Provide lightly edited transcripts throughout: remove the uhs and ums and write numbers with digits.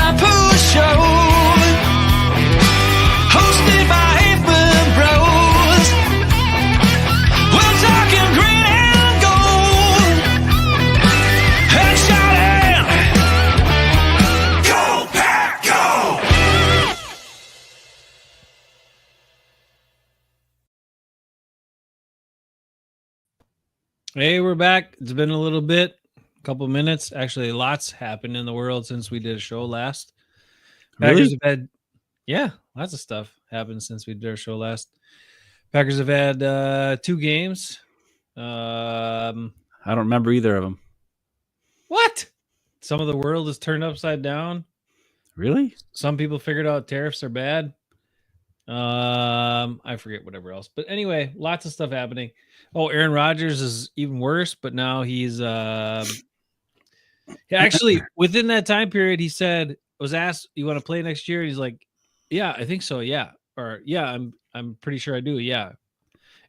the POO Show, hosted by Aikman Bros. We're talking green and gold, and shouting, "Go Pack, go!" Hey, we're back. It's been a little bit, a couple minutes. Actually, lots happened in the world since we did a show last. Packers have had, lots of stuff happened since we did our show last. Packers have had 2 games. I don't remember either of them. What? Some of the world is turned upside down. Really? Some people figured out tariffs are bad. I forget whatever else. But anyway, lots of stuff happening. Oh, Aaron Rodgers is even worse, but now he's actually within that time period, he said, was asked, "You want to play next year?" And he's like, "Yeah, I think so, yeah." Or yeah, I'm pretty sure I do, yeah.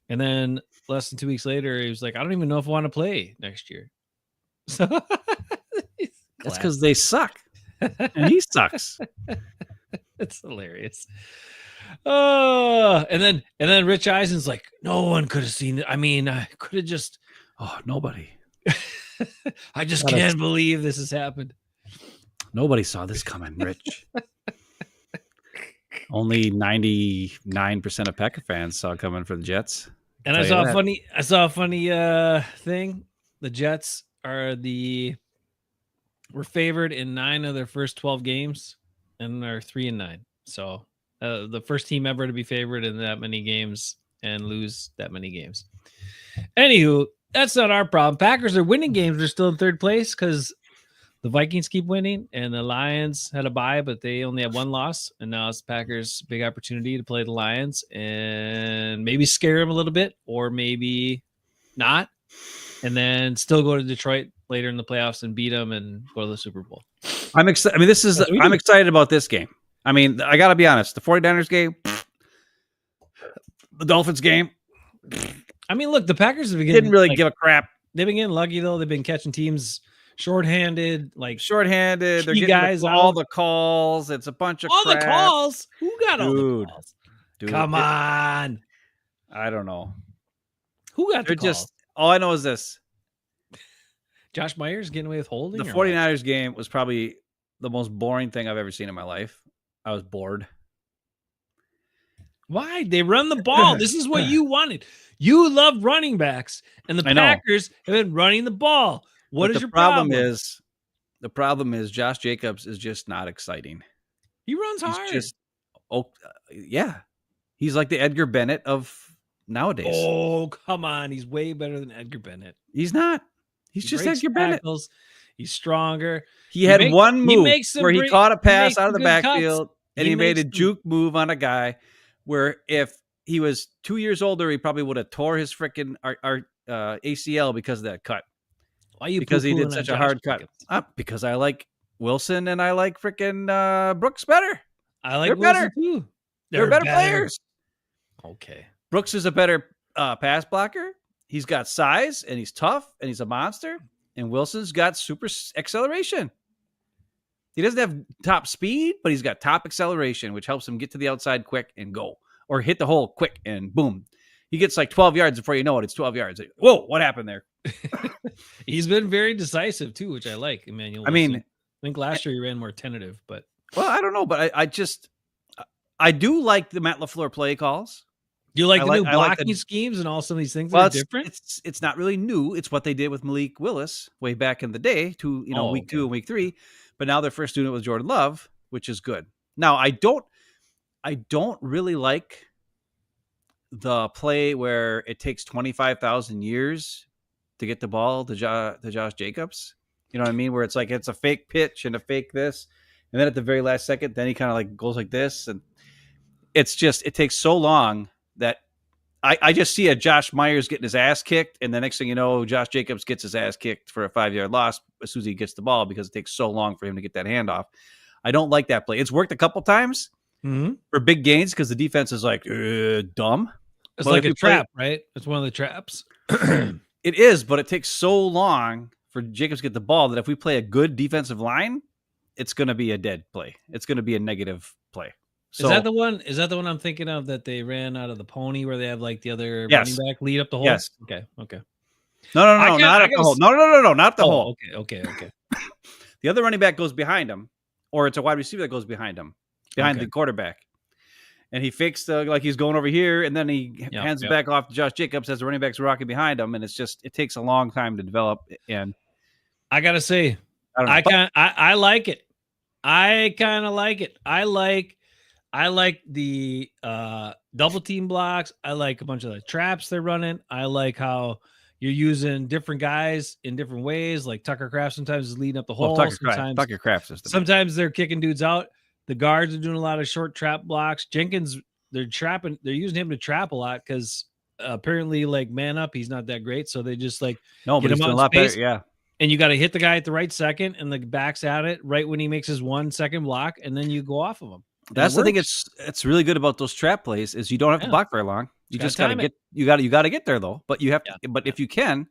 And then less than 2 weeks later, he was like, "I don't even know if I want to play next year." So that's because they suck. And he sucks. It's hilarious. Oh, and then Rich Eisen's like, "No one could have seen it. I mean, I could have just nobody. I just can't believe this has happened. Nobody saw this coming, Rich." Only 99% of Packer fans saw it coming for the Jets. And I saw a funny thing. The Jets were favored in 9 of their first 12 games and are 3-9. So the first team ever to be favored in that many games and lose that many games. Anywho, that's not our problem. Packers are winning games. They're still in third place because the Vikings keep winning, and the Lions had a bye, but they only have 1 loss. And now it's Packers' big opportunity to play the Lions and maybe scare them a little bit, or maybe not, and then still go to Detroit later in the playoffs and beat them and go to the Super Bowl. I'm excited. I mean, I'm excited about this game. I mean, I got to be honest. The 49ers game, the Dolphins game. I mean, look, the Packers have been didn't really give a crap. They've been getting lucky, though. They've been catching teams shorthanded. They're getting guys all the calls. It's a bunch of all crap. The calls. Who got all the calls? Come on. I don't know. Who got the calls? All I know is this. Josh Myers getting away with holding? The 49ers game was probably the most boring thing I've ever seen in my life. I was bored. Why? They run the ball. This is what you wanted. You love running backs, and the Packers have been running the ball. What is your problem? The problem is Josh Jacobs is just not exciting. He runs hard. He's like the Edgar Bennett of nowadays. Oh, come on. He's way better than Edgar Bennett. He's not. He's just Edgar Bennett. He's stronger. He had one move where he caught a pass out of the backfield, and he made a juke move on a guy where if he was 2 years older, he probably would have tore his freaking ACL because of that cut. Why you? Because he did such a hard cut. Because I like Wilson and I like freaking Brooks better. I like Wilson too. They're better players. Okay. Brooks is a better pass blocker. He's got size and he's tough and he's a monster. And Wilson's got super acceleration. He doesn't have top speed, but he's got top acceleration, which helps him get to the outside quick and go, or hit the hole quick and boom. He gets like 12 yards before you know it. It's 12 yards. Whoa, what happened there? He's been very decisive too, which I like, Emmanuel. I think last year he ran more tentative, but I don't know. But I do like the Matt LaFleur play calls. Do you like the new blocking schemes and all some of these things that are different? It's not really new. It's what they did with Malik Willis way back in the day, week 2 and week 3. But now they're first doing it with Jordan Love, which is good. Now I don't really like the play where it takes 25,000 years to get the ball to Josh Jacobs. You know what I mean? Where it's like it's a fake pitch and a fake this, and then at the very last second, then he kind of like goes like this, and it takes so long that I just see a Josh Myers getting his ass kicked, and the next thing you know, Josh Jacobs gets his ass kicked for a 5-yard loss as soon as he gets the ball because it takes so long for him to get that handoff. I don't like that play. It's worked a couple times for big gains because the defense is like dumb. It's like a trap, right? It's one of the traps. It is, but it takes so long for Jacobs to get the ball that if we play a good defensive line, it's going to be a dead play. It's going to be a negative play. So, is that the one? Is that the one I'm thinking of that they ran out of the pony where they have like the other Yes. running back lead up the hole? Yes. Okay. No, I not at the hole. No, not the hole. Okay. The other running back goes behind him, or it's a wide receiver that goes behind him, behind the quarterback. And he fakes like he's going over here, and then he hands it back off to Josh Jacobs as the running back's rocking behind him, and it takes a long time to develop. And I gotta say, I like it. I kind of like it. I like the double team blocks. I like a bunch of the traps they're running. I like how you're using different guys in different ways. Like Tucker Kraft sometimes is leading up the hole. Tucker Kraft is sometimes they're kicking dudes out. The guards are doing a lot of short trap blocks. Jenkins, they're using him to trap a lot because apparently, like, man up, he's not that great. So they just like but he's doing a lot better. Yeah. And you got to hit the guy at the right second, and the back's at it right when he makes his 1 second block, and then you go off of him. That's the thing. It's really good about those trap plays is you don't have to block very long. You just got to get there though. But you have to. But if you can,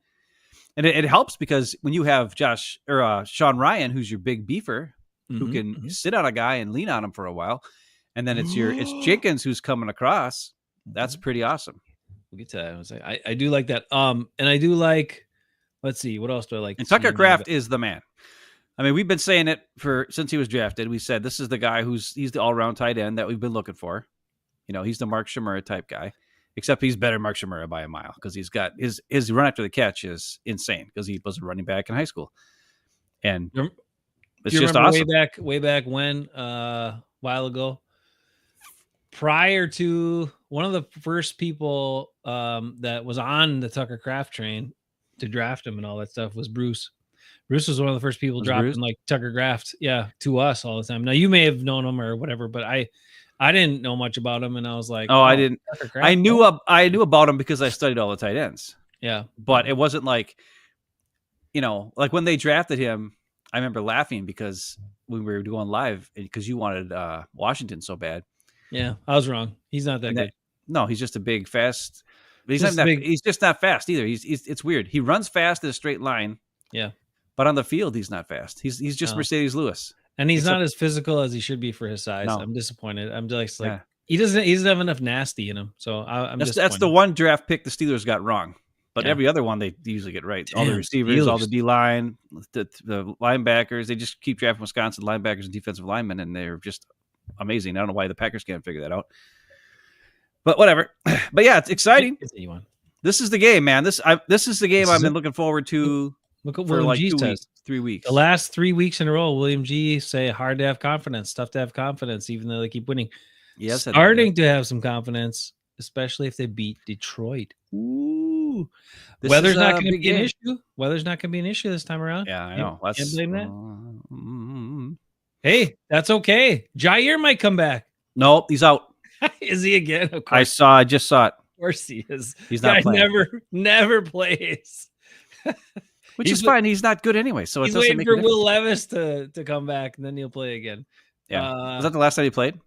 and it helps because when you have Sean Ryan, who's your big beefer, who can sit on a guy and lean on him for a while, and then it's Jenkins who's coming across. That's pretty awesome. We'll get to that. I do like that. And I do like. Let's see, what else do I like? And Tucker Kraft is the man. I mean, we've been saying it since he was drafted. We said this is the guy he's the all-around tight end that we've been looking for. You know, he's the Mark Shimura type guy, except he's better Mark Shimura by a mile because he's got his run after the catch is insane because he was a running back in high school, and it's just awesome. Way back when, a while ago, prior to one of the first people that was on the Tucker Kraft train to draft him and all that stuff was Bruce. Bruce was one of the first people dropping like Tucker Kraft, to us all the time. Now you may have known him or whatever, but I didn't know much about him, and I was like, I didn't. I knew about him because I studied all the tight ends. Yeah, but it wasn't like, like when they drafted him, I remember laughing because when we were doing live because you wanted Washington so bad. Yeah, I was wrong. He's not that good. No, he's just a big, fast. But he's just not fast either. It's weird. He runs fast in a straight line. Yeah. But on the field, he's not fast. He's just Mercedes Lewis. And he's not as physical as he should be for his size. No. I'm disappointed. I'm just like he doesn't have enough nasty in him. So I'm disappointed. That's the one draft pick the Steelers got wrong. But every other one they usually get right. All the receivers, all the D-line, the linebackers, they just keep drafting Wisconsin linebackers and defensive linemen, and they're just amazing. I don't know why the Packers can't figure that out. But whatever. But yeah, it's exciting. This is the game, man. This is the game I've been looking forward to for like 3 weeks. The last 3 weeks in a row, William G say hard to have confidence, tough to have confidence, even though they keep winning. Yes, starting to have some confidence, especially if they beat Detroit. Ooh, weather's not going to be an issue. Weather's not going to be an issue this time around. Yeah, I know. Can't blame that. Hey, that's okay. Jair might come back. Nope, he's out. Is he again? Of course. I just saw it. Of course he is. He's not playing. Never plays. Which is fine. He's not good anyway. So he's waiting for Will Levis to come back, and then he'll play again. Yeah. Was that the last time he played?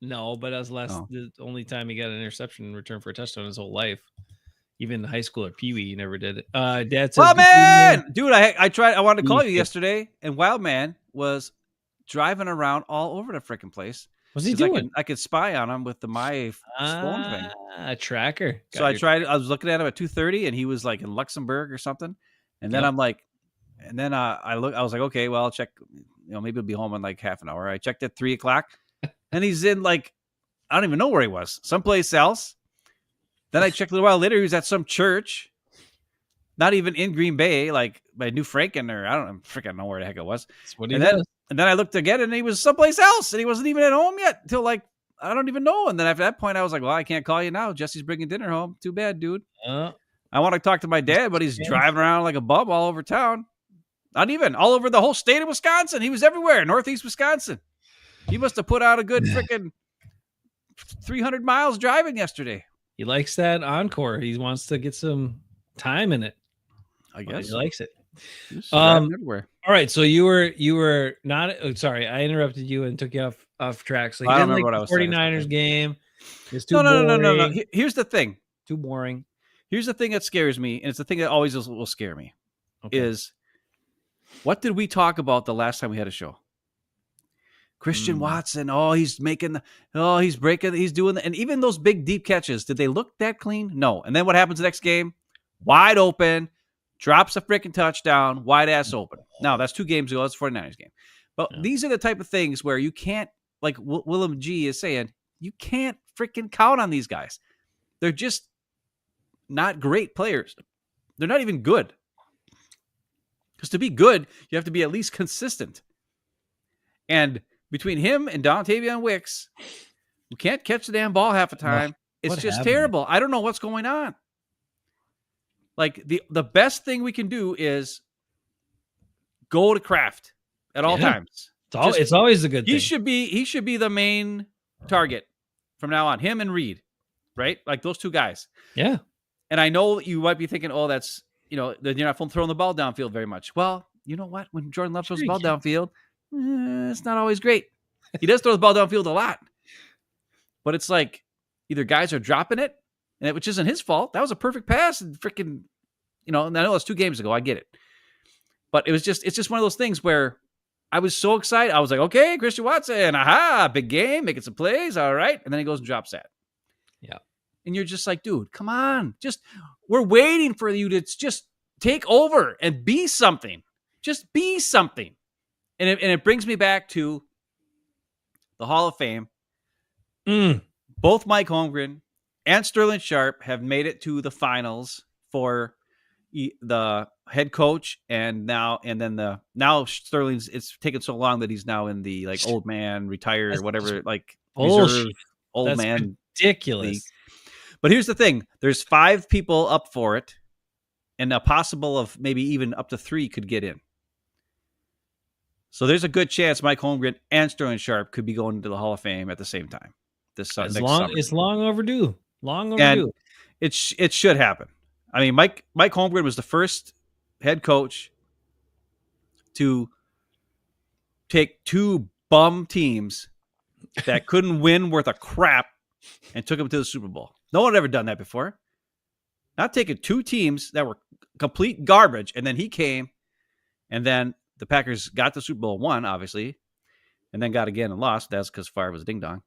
No, but that was the only time he got an interception in return for a touchdown his whole life. Even in high school or Pee Wee, he never did it. Dad says, Wildman! Dude, I tried. I wanted to call you yesterday, and Wildman was driving around all over the freaking place. What's he doing? I could spy on him with my phone thing. A tracker. So I tried. I was looking at him at 2:30, and he was like in Luxembourg or something. And then I'm like, I was like, okay, well, I'll check. Maybe he'll be home in like half an hour. I checked at 3:00, and he's in like, I don't even know where he was, someplace else. Then I checked a little while later. He was at some church, not even in Green Bay, like by New Franken, or I don't freaking know where the heck it was. And then I looked again, and he was someplace else, and he wasn't even at home yet till like, I don't even know. And then after that point, I was like, well, I can't call you now. Jesse's bringing dinner home. Too bad, dude. I want to talk to my dad, but he's driving around like a bum all over town. Not even all over the whole state of Wisconsin. He was everywhere, Northeast Wisconsin. He must have put out a good freaking 300 miles driving yesterday. He likes that encore. He wants to get some time in it. I guess he likes it. Everywhere. All right, so you were not. Sorry, I interrupted you and took you off track. So you didn't like the 49ers game. It's too boring. No. Here's the thing. Too boring. Here's the thing that scares me, and it's the thing that always will scare me. Okay. Is what did we talk about the last time we had a show? Christian Watson, he's breaking, he's doing, and even those big deep catches, did they look that clean? No. And then what happens the next game? Wide open, drops a freaking touchdown, wide ass open. Now, that's 2 games ago. That's the 49ers game. But these are the type of things where you can't, like Willem G is saying, you can't freaking count on these guys. They're just not great players. They're not even good. Because to be good, you have to be at least consistent. And between him and Dontavion Wicks, who can't catch the damn ball half the time, it's just terrible. I don't know what's going on. Like, the best thing we can do is go to Kraft at all times. It's always a good thing. He should be the main target from now on. Him and Reed, right? Like those 2 guys. Yeah. And I know you might be thinking, that's, you're not throwing the ball downfield very much. Well, you know what? When Jordan Love throws the ball downfield, it's not always great. He does throw the ball downfield a lot. But it's like either guys are dropping it, which isn't his fault. That was a perfect pass. And freaking, and I know it's 2 games ago. I get it. But it's just one of those things where I was so excited. I was like, okay, Christian Watson, big game, making some plays. All right. And then he goes and drops that. Yeah. And you're just like, dude, come on. We're waiting for you to just take over and be something. Just be something. And it brings me back to the Hall of Fame. Both Mike Holmgren and Sterling Sharp have made it to the finals for the head coach, and now Sterling's. It's taken so long that he's now in the like old man, retired, or whatever, like reserve old man. Ridiculous. League. But here's the thing: there's 5 people up for it, and a possible of maybe even up to 3 could get in. So there's a good chance Mike Holmgren and Sterling Sharp could be going into the Hall of Fame at the same time. Next summer. It's long overdue. And it should happen. I mean, Mike Holmgren was the first head coach to take 2 bum teams that couldn't win worth a crap and took them to the Super Bowl. No one had ever done that before. Not taking 2 teams that were complete garbage, and then he came, and then the Packers got the Super Bowl, won, obviously, and then got again and lost. That's because Favre was a ding-dong.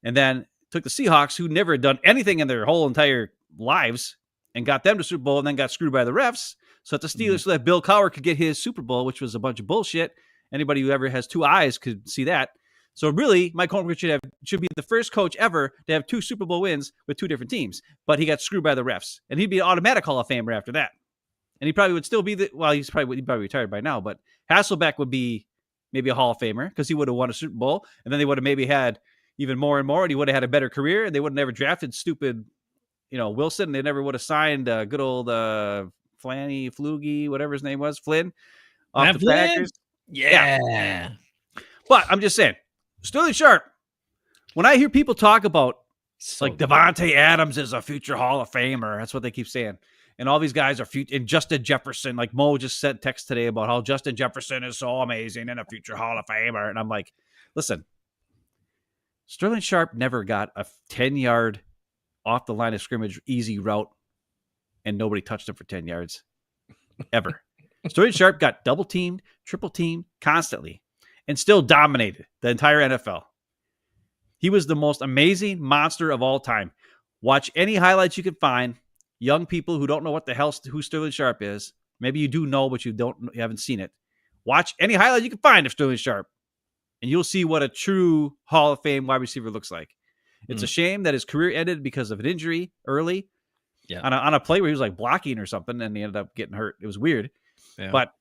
And then took the Seahawks, who never had done anything in their whole entire lives, and got them to Super Bowl, and then got screwed by the refs. So that the Steelers, so that Bill Cowher could get his Super Bowl, which was a bunch of bullshit. Anybody who ever has 2 eyes could see that. So really, Mike Holmgren should be the first coach ever to have 2 Super Bowl wins with 2 different teams. But he got screwed by the refs, and he'd be an automatic Hall of Famer after that. And he probably would still be he'd probably retired by now, but Hasselbeck would be maybe a Hall of Famer because he would have won a Super Bowl, and then they would have maybe had even more and more, and he would have had a better career, and they would have never drafted stupid, Wilson. They never would have signed good old Flanny, Flugie, whatever his name was, Flynn, off the Packers. Yeah. But I'm just saying, Sterling Sharp, when I hear people talk about Devontae Adams is a future Hall of Famer, that's what they keep saying. And all these guys are future, and Justin Jefferson, like Mo just sent text today about how Justin Jefferson is so amazing and a future Hall of Famer. And I'm like, listen, Sterling Sharp never got a 10-yard off the line of scrimmage easy route, and nobody touched him for 10 yards ever. Sterling Sharp got double teamed, triple teamed constantly, and still dominated the entire NFL. He was the most amazing monster of all time. Watch any highlights you can find. Young people who don't know what the hell who Sterling Sharp is. Maybe you do know, but you haven't seen it. Watch any highlight you can find of Sterling Sharp, and you'll see what a true Hall of Fame wide receiver looks like. It's a shame that his career ended because of an injury early. Yeah. On a play where he was like blocking or something, and he ended up getting hurt. It was weird. Yeah. But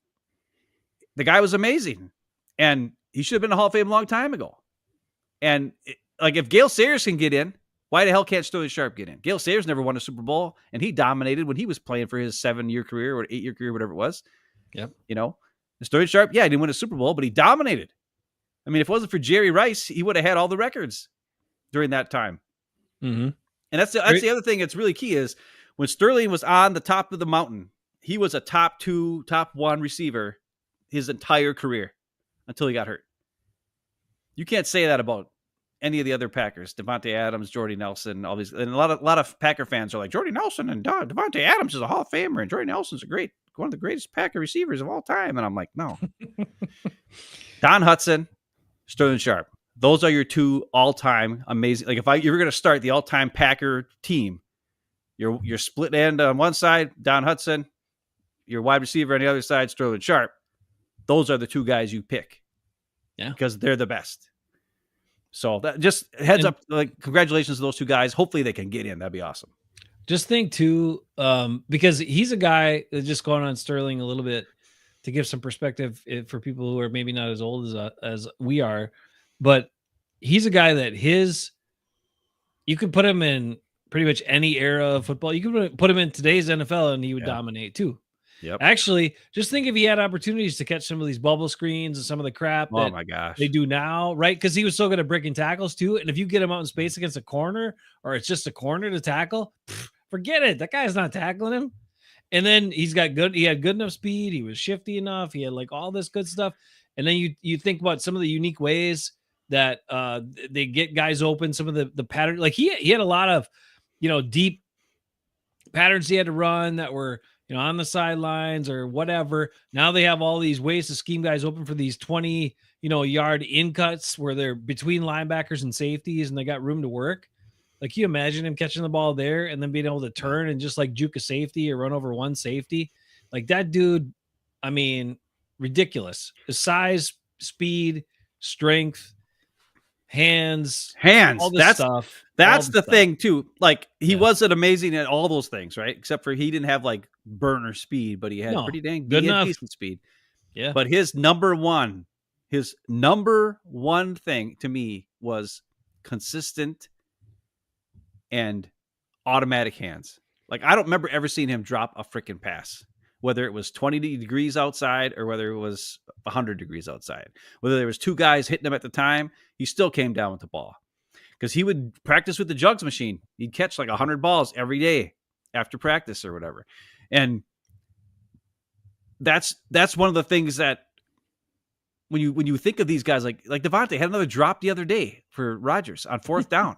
the guy was amazing, and he should have been in the Hall of Fame a long time ago. And if Gale Sayers can get in, why the hell can't Sterling Sharp get in? Gale Sayers never won a Super Bowl, and he dominated when he was playing for his 7-year career or 8-year career, whatever it was. Yep. Sterling Sharp, he didn't win a Super Bowl, but he dominated. I mean, if it wasn't for Jerry Rice, he would have had all the records during that time. Mm-hmm. And that's the other thing that's really key is when Sterling was on the top of the mountain, he was a top 2, top 1 receiver his entire career until he got hurt. You can't say that about any of the other Packers, Devontae Adams, Jordy Nelson, all these, and a lot of Packer fans are like, Jordy Nelson and Devontae Adams is a Hall of Famer, and Jordy Nelson's one of the greatest Packer receivers of all time. And I'm like, no. Don Hudson, Sterling Sharp. those are your two all-time amazing. Like if you're going to start the all-time Packer team, your split end on one side, Don Hudson, your wide receiver on the other side, Sterling Sharp. Those are the two guys you pick. Yeah. Because they're the best. So that just heads up, like congratulations to those two guys. Hopefully they can get in. That'd be awesome. Just think too, because he's a guy that's just going on Sterling a little bit to give some perspective for people who are maybe not as old as we are, but he's a guy that you could put him in pretty much any era of football. You could put him in today's NFL and he would dominate too. Yep. Actually, just think if he had opportunities to catch some of these bubble screens and some of the crap Oh my gosh, they do now, right? Because he was so good at breaking tackles too. And if you get him out in space against a corner, or it's just a corner to tackle, forget it. That guy's not tackling him. And then he had good enough speed. He was shifty enough. He had like all this good stuff. And then you think about some of the unique ways that they get guys open. Some of the pattern, like he had a lot of, deep patterns he had to run that were, on the sidelines or whatever. Now they have all these ways to scheme guys open for these 20, yard in cuts where they're between linebackers and safeties and they got room to work. Like, you imagine him catching the ball there and then being able to turn and just like juke a safety or run over one safety. Like that dude, I mean, ridiculous. His size, speed, strength, hands, all this stuff. That's the thing too. Like he wasn't amazing at all those things, right? Except for he didn't have like burner speed, but he had pretty dang good enough decent speed. Yeah. But his number one thing to me was consistent and automatic hands. Like I don't remember ever seeing him drop a freaking pass, whether it was 20 degrees outside or whether it was 100 degrees outside, whether there was two guys hitting him at the time, he still came down with the ball because he would practice with the jugs machine. He'd catch like 100 balls every day after practice or whatever. And that's one of the things that when you think of these guys, like Devontae had another drop the other day for Rodgers on 4th down.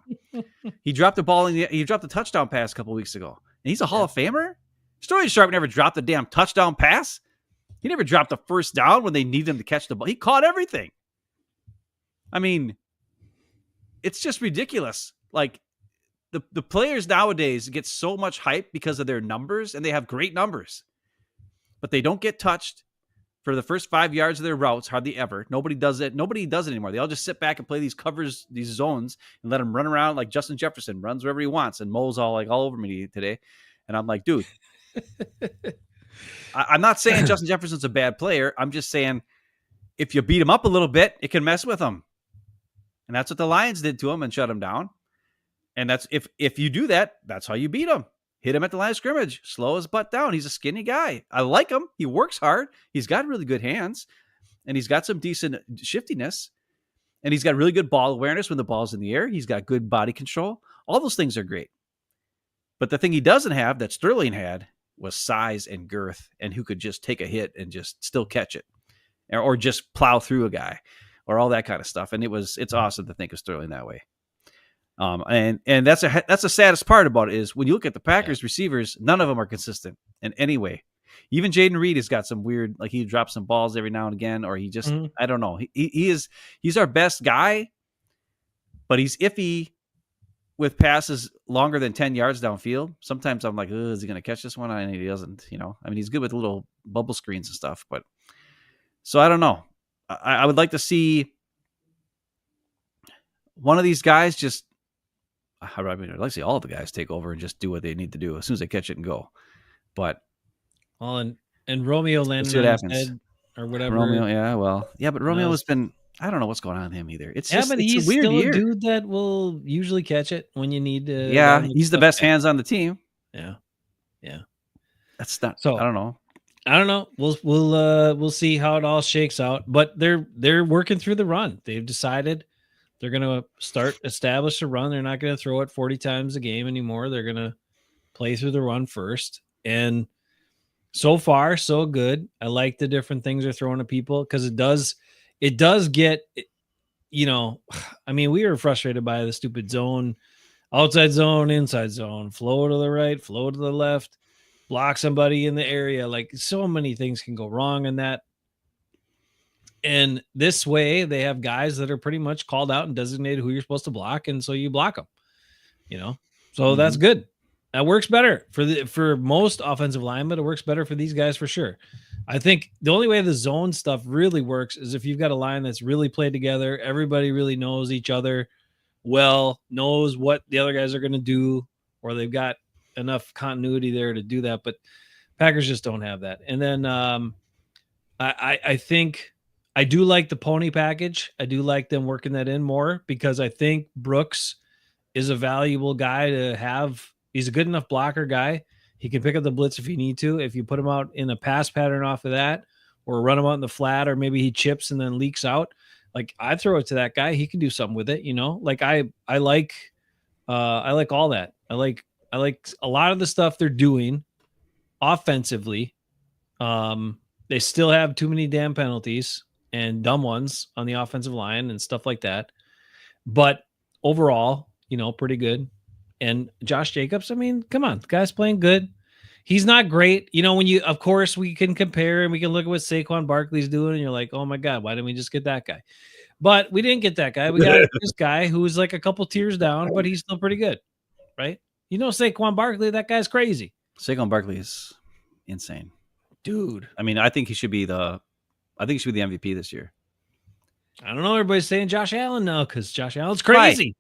He dropped the ball he dropped a touchdown pass a couple weeks ago, and he's a Hall of Famer. Sterling Sharp never dropped a damn touchdown pass. He never dropped a first down when they needed him to catch the ball. He caught everything. I mean, it's just ridiculous. Like the players nowadays get so much hype because of their numbers, and they have great numbers, but they don't get touched for the first 5 yards of their routes, hardly ever. Nobody does it. Nobody does it anymore. They all just sit back and play these covers, these zones, and let him run around like Justin Jefferson runs wherever he wants. And Mo's all over me today. And I'm like, dude, I'm not saying Justin Jefferson's a bad player. I'm just saying if you beat him up a little bit, it can mess with him. And that's what the Lions did to him and shut him down. And that's if you do that, that's how you beat him. Hit him at the line of scrimmage. Slow his butt down. He's a skinny guy. I like him. He works hard. He's got really good hands. And he's got some decent shiftiness. And he's got really good ball awareness when the ball's in the air. He's got good body control. All those things are great. But the thing he doesn't have that Sterling had was size and girth and who could just take a hit and just still catch it. Or just plow through a guy or all that kind of stuff. And it's awesome to think of Sterling that way. And that's the saddest part about it is when you look at the Packers receivers, none of them are consistent in any way. Even Jaden Reed has got some weird, like he drops some balls every now and again, or he just, I don't know. He's our best guy, but he's iffy with passes longer than 10 yards downfield. Sometimes I'm like, is he going to catch this one? And he doesn't, I mean, he's good with little bubble screens and stuff, but so I don't know. I would like to see one of these guys just, I'd like to see all the guys take over and just do what they need to do as soon as they catch it and go. But and Romeo landed on his head or whatever. Romeo, but Romeo has been, I don't know what's going on with him either. It's just but he's a weird still year. A dude that will usually catch it when you need to. Yeah, he's the best hands on the team. Yeah. That's not. So I don't know. We'll see how it all shakes out. But they're working through the run. They've decided they're going to establish a run. They're not going to throw it 40 times a game anymore. They're going to play through the run first. And so far, so good. I like the different things they're throwing at people because it does get, I mean, we were frustrated by the stupid zone, outside zone, inside zone, flow to the right, flow to the left, block somebody in the area. Like so many things can go wrong in that. And this way they have guys that are pretty much called out and designated who you're supposed to block. And so you block them, so that's good. That works better for most offensive linemen. It works better for these guys for sure. I think the only way the zone stuff really works is if you've got a line that's really played together. Everybody really knows each other well, knows what the other guys are going to do, or they've got enough continuity there to do that. But Packers just don't have that. And then I think I do like the pony package. I do like them working that in more because I think Brooks is a valuable guy to have. He's a good enough blocker guy. He can pick up the blitz if you need to. If you put him out in a pass pattern off of that, or run him out in the flat, or maybe he chips and then leaks out, like I throw it to that guy. He can do something with it, Like I like all that. I like a lot of the stuff they're doing offensively. They still have too many damn penalties and dumb ones on the offensive line and stuff like that. But overall, pretty good. And Josh Jacobs, I mean, come on, the guy's playing good. He's not great. Of course, we can compare and we can look at what Saquon Barkley's doing, and you're like, oh my God, why didn't we just get that guy? But we didn't get that guy. We got this guy who's like a couple tiers down, but he's still pretty good, right? Saquon Barkley, that guy's crazy. Saquon Barkley is insane, dude. I mean, I think he should be the MVP this year. I don't know. Everybody's saying Josh Allen now because Josh Allen's crazy. Right.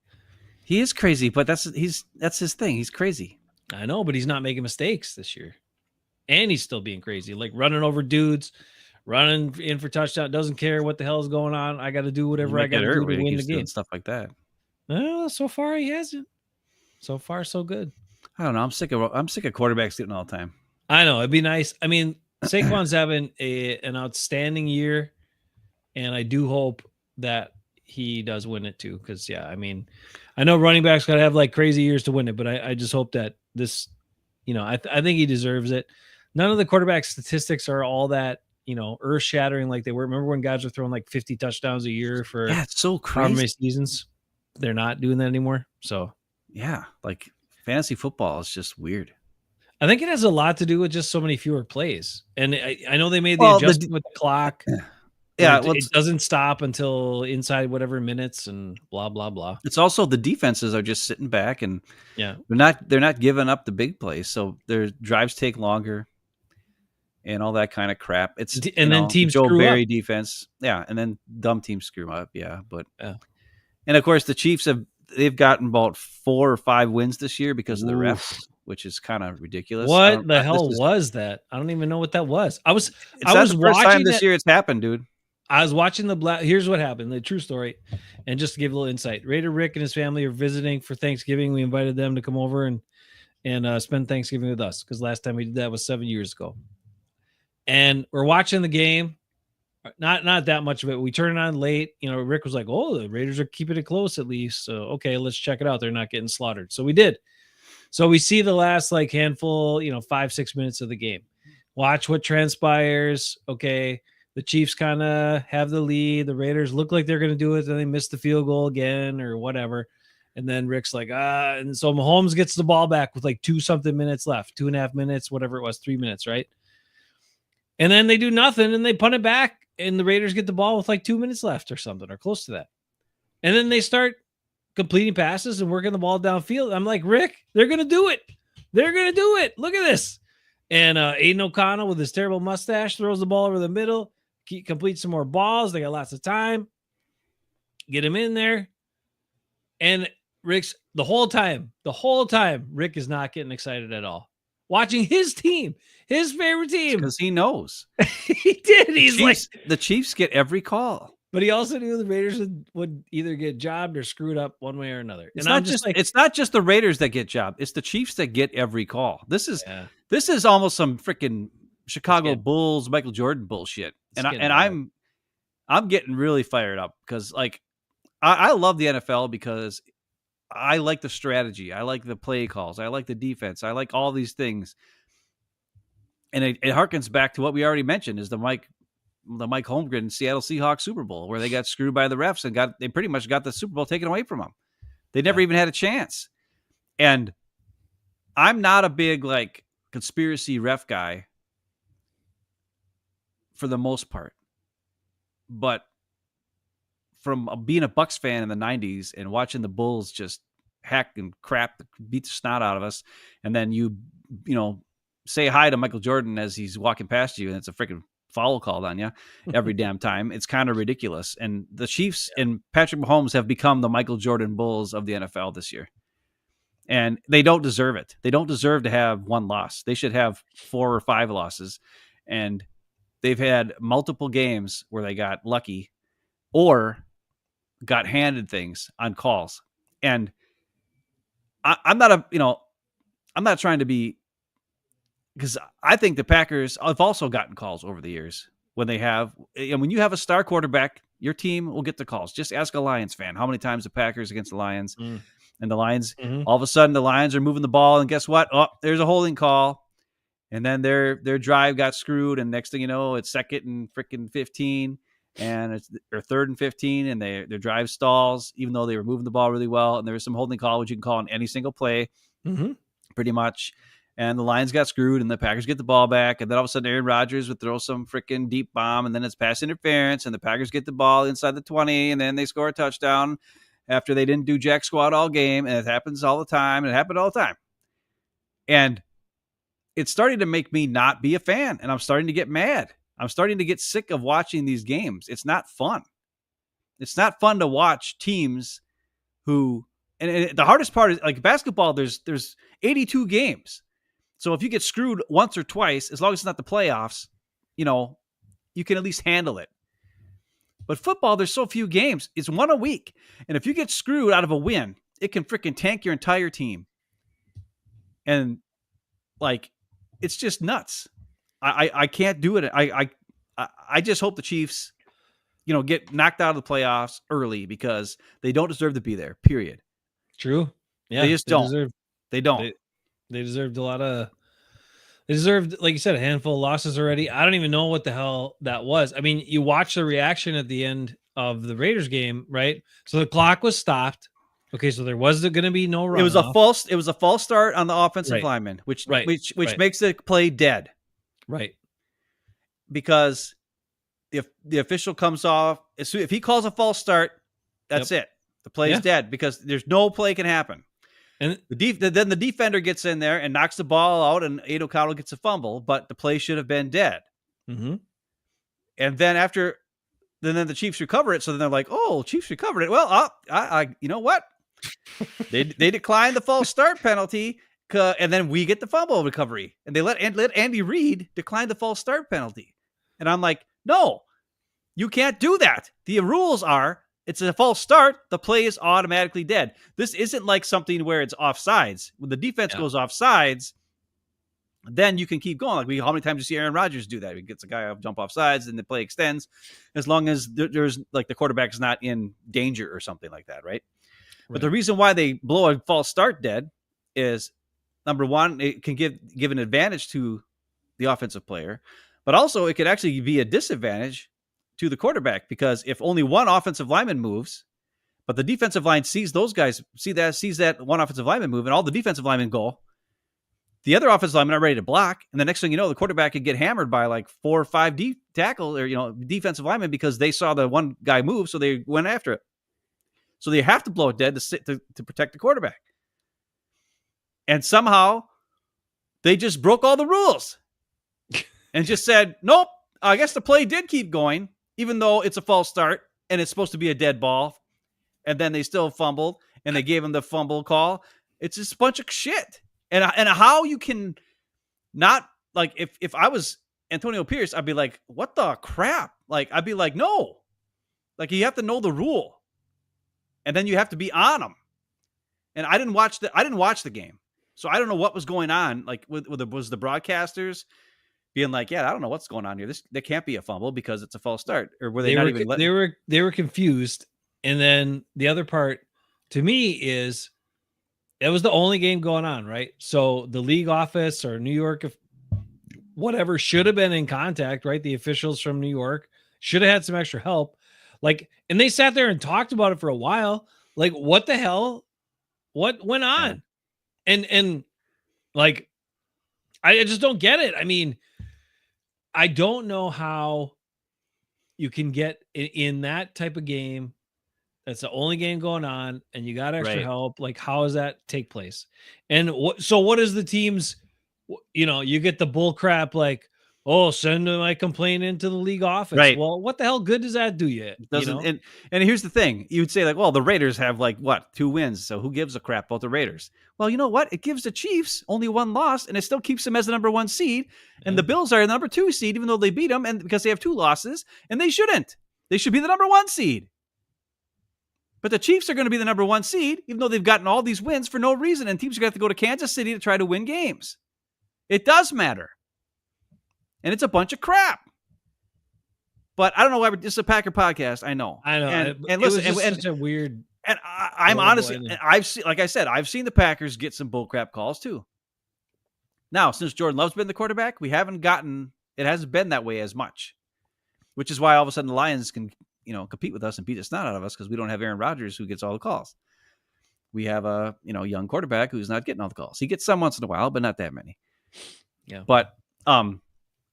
He is crazy, but that's his thing. He's crazy. I know, but he's not making mistakes this year. And he's still being crazy, like running over dudes, running in for touchdown, doesn't care what the hell is going on. I got to do whatever I got to do to win the game. Stuff like that. Well, so far he hasn't. So far, so good. I don't know. I'm sick of quarterbacks getting all the time. I know. It'd be nice. I mean, Saquon's having an outstanding year, and I do hope that he does win it too. Because I mean, I know running backs got to have like crazy years to win it, but I just hope that this, I think he deserves it. None of the quarterback statistics are all that, earth shattering like they were. Remember when guys were throwing like 50 touchdowns a year for it's so crazy. How many seasons? They're not doing that anymore. So like fantasy football is just weird. I think it has a lot to do with just so many fewer plays. And I know they made the adjustment with the clock. Yeah, it doesn't stop until inside whatever minutes and blah blah blah. It's also the defenses are just sitting back and they're not giving up the big plays, so their drives take longer and all that kind of crap. It's and then teams Joe screw Barry up. defense, and then dumb teams screw up, and of course the Chiefs they've gotten about 4 or 5 wins this year because of the refs, which is kind of ridiculous. What the hell was that? I don't even know what that was. I was the first time this year it's happened, dude. I was watching here's what happened. The true story. And just to give a little insight, Raider Rick and his family are visiting for Thanksgiving. We invited them to come over and spend Thanksgiving with us. Cause last time we did that was 7 years ago. And we're watching the game. Not that much of it. We turn it on late. Rick was like, oh, the Raiders are keeping it close at least. So, okay, let's check it out. They're not getting slaughtered. So we did. So we see the last like handful, 5-6 minutes of the game. Watch what transpires. Okay. The Chiefs kind of have the lead. The Raiders look like they're going to do it. Then they miss the field goal again or whatever. And then Rick's like, and so Mahomes gets the ball back with like 2-something minutes left, 2.5 minutes, whatever it was, 3 minutes, right? And then they do nothing and they punt it back and the Raiders get the ball with like 2 minutes left or something or close to that. And then they start completing passes and working the ball downfield. I'm like, Rick, they're going to do it. They're going to do it. Look at this. And Aiden O'Connell with his terrible mustache throws the ball over the middle. Complete some more balls. They got lots of time. Get him in there. And Rick's the whole time, Rick is not getting excited at all. Watching his team, his favorite team. Because he knows. He did. He's like, the Chiefs get every call. But he also knew the Raiders would either get jobbed or screwed up one way or another. It's not just the Raiders that get jobbed. It's the Chiefs that get every call. This is almost some freaking Chicago Bulls, Michael Jordan bullshit. I'm getting really fired up because like I love the NFL because I like the strategy. I like the play calls. I like the defense. I like all these things. And it harkens back to what we already mentioned is the Mike Holmgren Seattle Seahawks Super Bowl where they got screwed by the refs and they pretty much got the Super Bowl taken away from them. They never even had a chance. And I'm not a big like conspiracy ref guy for the most part. but from being a Bucks fan in the 90s and watching the Bulls just hack and crap, beat the snot out of us, and then you say hi to Michael Jordan as he's walking past you, and it's a freaking foul called on you every damn time. It's kind of ridiculous. And the Chiefs and Patrick Mahomes have become the Michael Jordan Bulls of the NFL this year. And they don't deserve it. They don't deserve to have one loss. They should have 4 or 5 losses. And they've had multiple games where they got lucky or got handed things on calls. And I'm not trying to be, because I think the Packers have also gotten calls over the years when they have, and when you have a star quarterback, your team will get the calls. Just ask a Lions fan how many times the Packers against the Lions, and the Lions, all of a sudden the Lions are moving the ball, and guess what? Oh, there's a holding call, and then their drive got screwed, and next thing you know, it's 2nd and freaking 15, and it's or 3rd and 15, and their drive stalls, even though they were moving the ball really well, and there was some holding call, which you can call on any single play, pretty much. And the Lions got screwed, and the Packers get the ball back, and then all of a sudden Aaron Rodgers would throw some freaking deep bomb, and then it's pass interference, and the Packers get the ball inside the 20, and then they score a touchdown after they didn't do jack squat all game, and it happens all the time, and it happened all the time. And it's starting to make me not be a fan, and I'm starting to get mad. I'm starting to get sick of watching these games. It's not fun. It's not fun to watch teams who, and the hardest part is, like basketball, there's 82 games. So if you get screwed once or twice, as long as it's not the playoffs, you can at least handle it. But football, there's so few games. It's one a week. And if you get screwed out of a win, it can freaking tank your entire team. And it's just nuts. I can't do it. I just hope the Chiefs, get knocked out of the playoffs early because they don't deserve to be there, period. True. Yeah. They just don't. They don't. They deserved they deserved, like you said, a handful of losses already. I don't even know what the hell that was. I mean, you watch the reaction at the end of the Raiders game, right? So the clock was stopped. Okay, so there was going to be no run. It was a false start on the offensive lineman, which makes the play dead. Right. Because if the official comes off, if he calls a false start, that's it. The play is dead because there's no play can happen. And then the defender gets in there and knocks the ball out, and Aiden O'Connell gets a fumble, but the play should have been dead. And then then the Chiefs recover it, so then they're like, "Oh, Chiefs recovered it." Well, you know what? they declined the false start penalty, and then we get the fumble recovery, and they let Andy Reid decline the false start penalty. And I'm like, no, you can't do that. The rules are, it's a false start, the play is automatically dead. This isn't like something where it's offsides. When the defense goes offsides, then you can keep going. Like how many times you see Aaron Rodgers do that? He gets a guy off jump off sides and the play extends, as long as there's like the quarterback is not in danger or something like that, right? But the reason why they blow a false start dead is, number one, it can give an advantage to the offensive player, but also it could actually be a disadvantage to the quarterback, because if only one offensive lineman moves, but the defensive line sees those guys, sees that one offensive lineman move, and all the defensive linemen go, the other offensive linemen are ready to block, and the next thing you know, the quarterback could get hammered by like 4 or 5 tackle or defensive linemen because they saw the one guy move, so they went after it. So they have to blow it dead to protect the quarterback. And somehow they just broke all the rules and just said, nope, I guess the play did keep going, even though it's a false start and it's supposed to be a dead ball. And then they still fumbled and they gave him the fumble call. It's just a bunch of shit. And how you can not, like, if I was Antonio Pierce, I'd be like, what the crap? Like, I'd be like, no. Like, you have to know the rule. And then you have to be on them. And I didn't watch the game. So I don't know what was going on. Like, was the broadcasters being like, yeah, I don't know what's going on here. There can't be a fumble because it's a false start. Or were they not even letting... They were confused. And then the other part to me is, it was the only game going on, right? So the league office or New York, whatever, should have been in contact, right? The officials from New York should have had some extra help. Like, and they sat there and talked about it for a while. Like, what the hell? What went on? Yeah. And like, I just don't get it. I mean, I don't know how you can get in that type of game. That's the only game going on, and you got extra Right. help. Like, how does that take place? And what is the teams? You get the bull crap like, oh, send my complaint into the league office. Right. Well, what the hell good does that do you? Doesn't and here's the thing. You'd say like, well, the Raiders have like what, 2 wins, so who gives a crap about the Raiders? Well, you know what? It gives the Chiefs only 1 loss, and it still keeps them as the number 1 seed. And the Bills are the number 2 seed, even though they beat them, and because they have 2 losses, and they shouldn't. They should be the number 1 seed. But the Chiefs are going to be the number 1 seed, even though they've gotten all these wins for no reason, and teams are going to have to go to Kansas City to try to win games. It does matter. And it's a bunch of crap. But I don't know why this is a Packer podcast. I know. And listen, it's such a weird. And I'm honestly, I've seen, like I said, I've seen the Packers get some bullcrap calls too. Now, since Jordan Love's been the quarterback, it hasn't been that way as much, which is why all of a sudden the Lions can, compete with us and beat the snot out of us because we don't have Aaron Rodgers who gets all the calls. We have a, young quarterback who's not getting all the calls. He gets some once in a while, but not that many. Yeah. But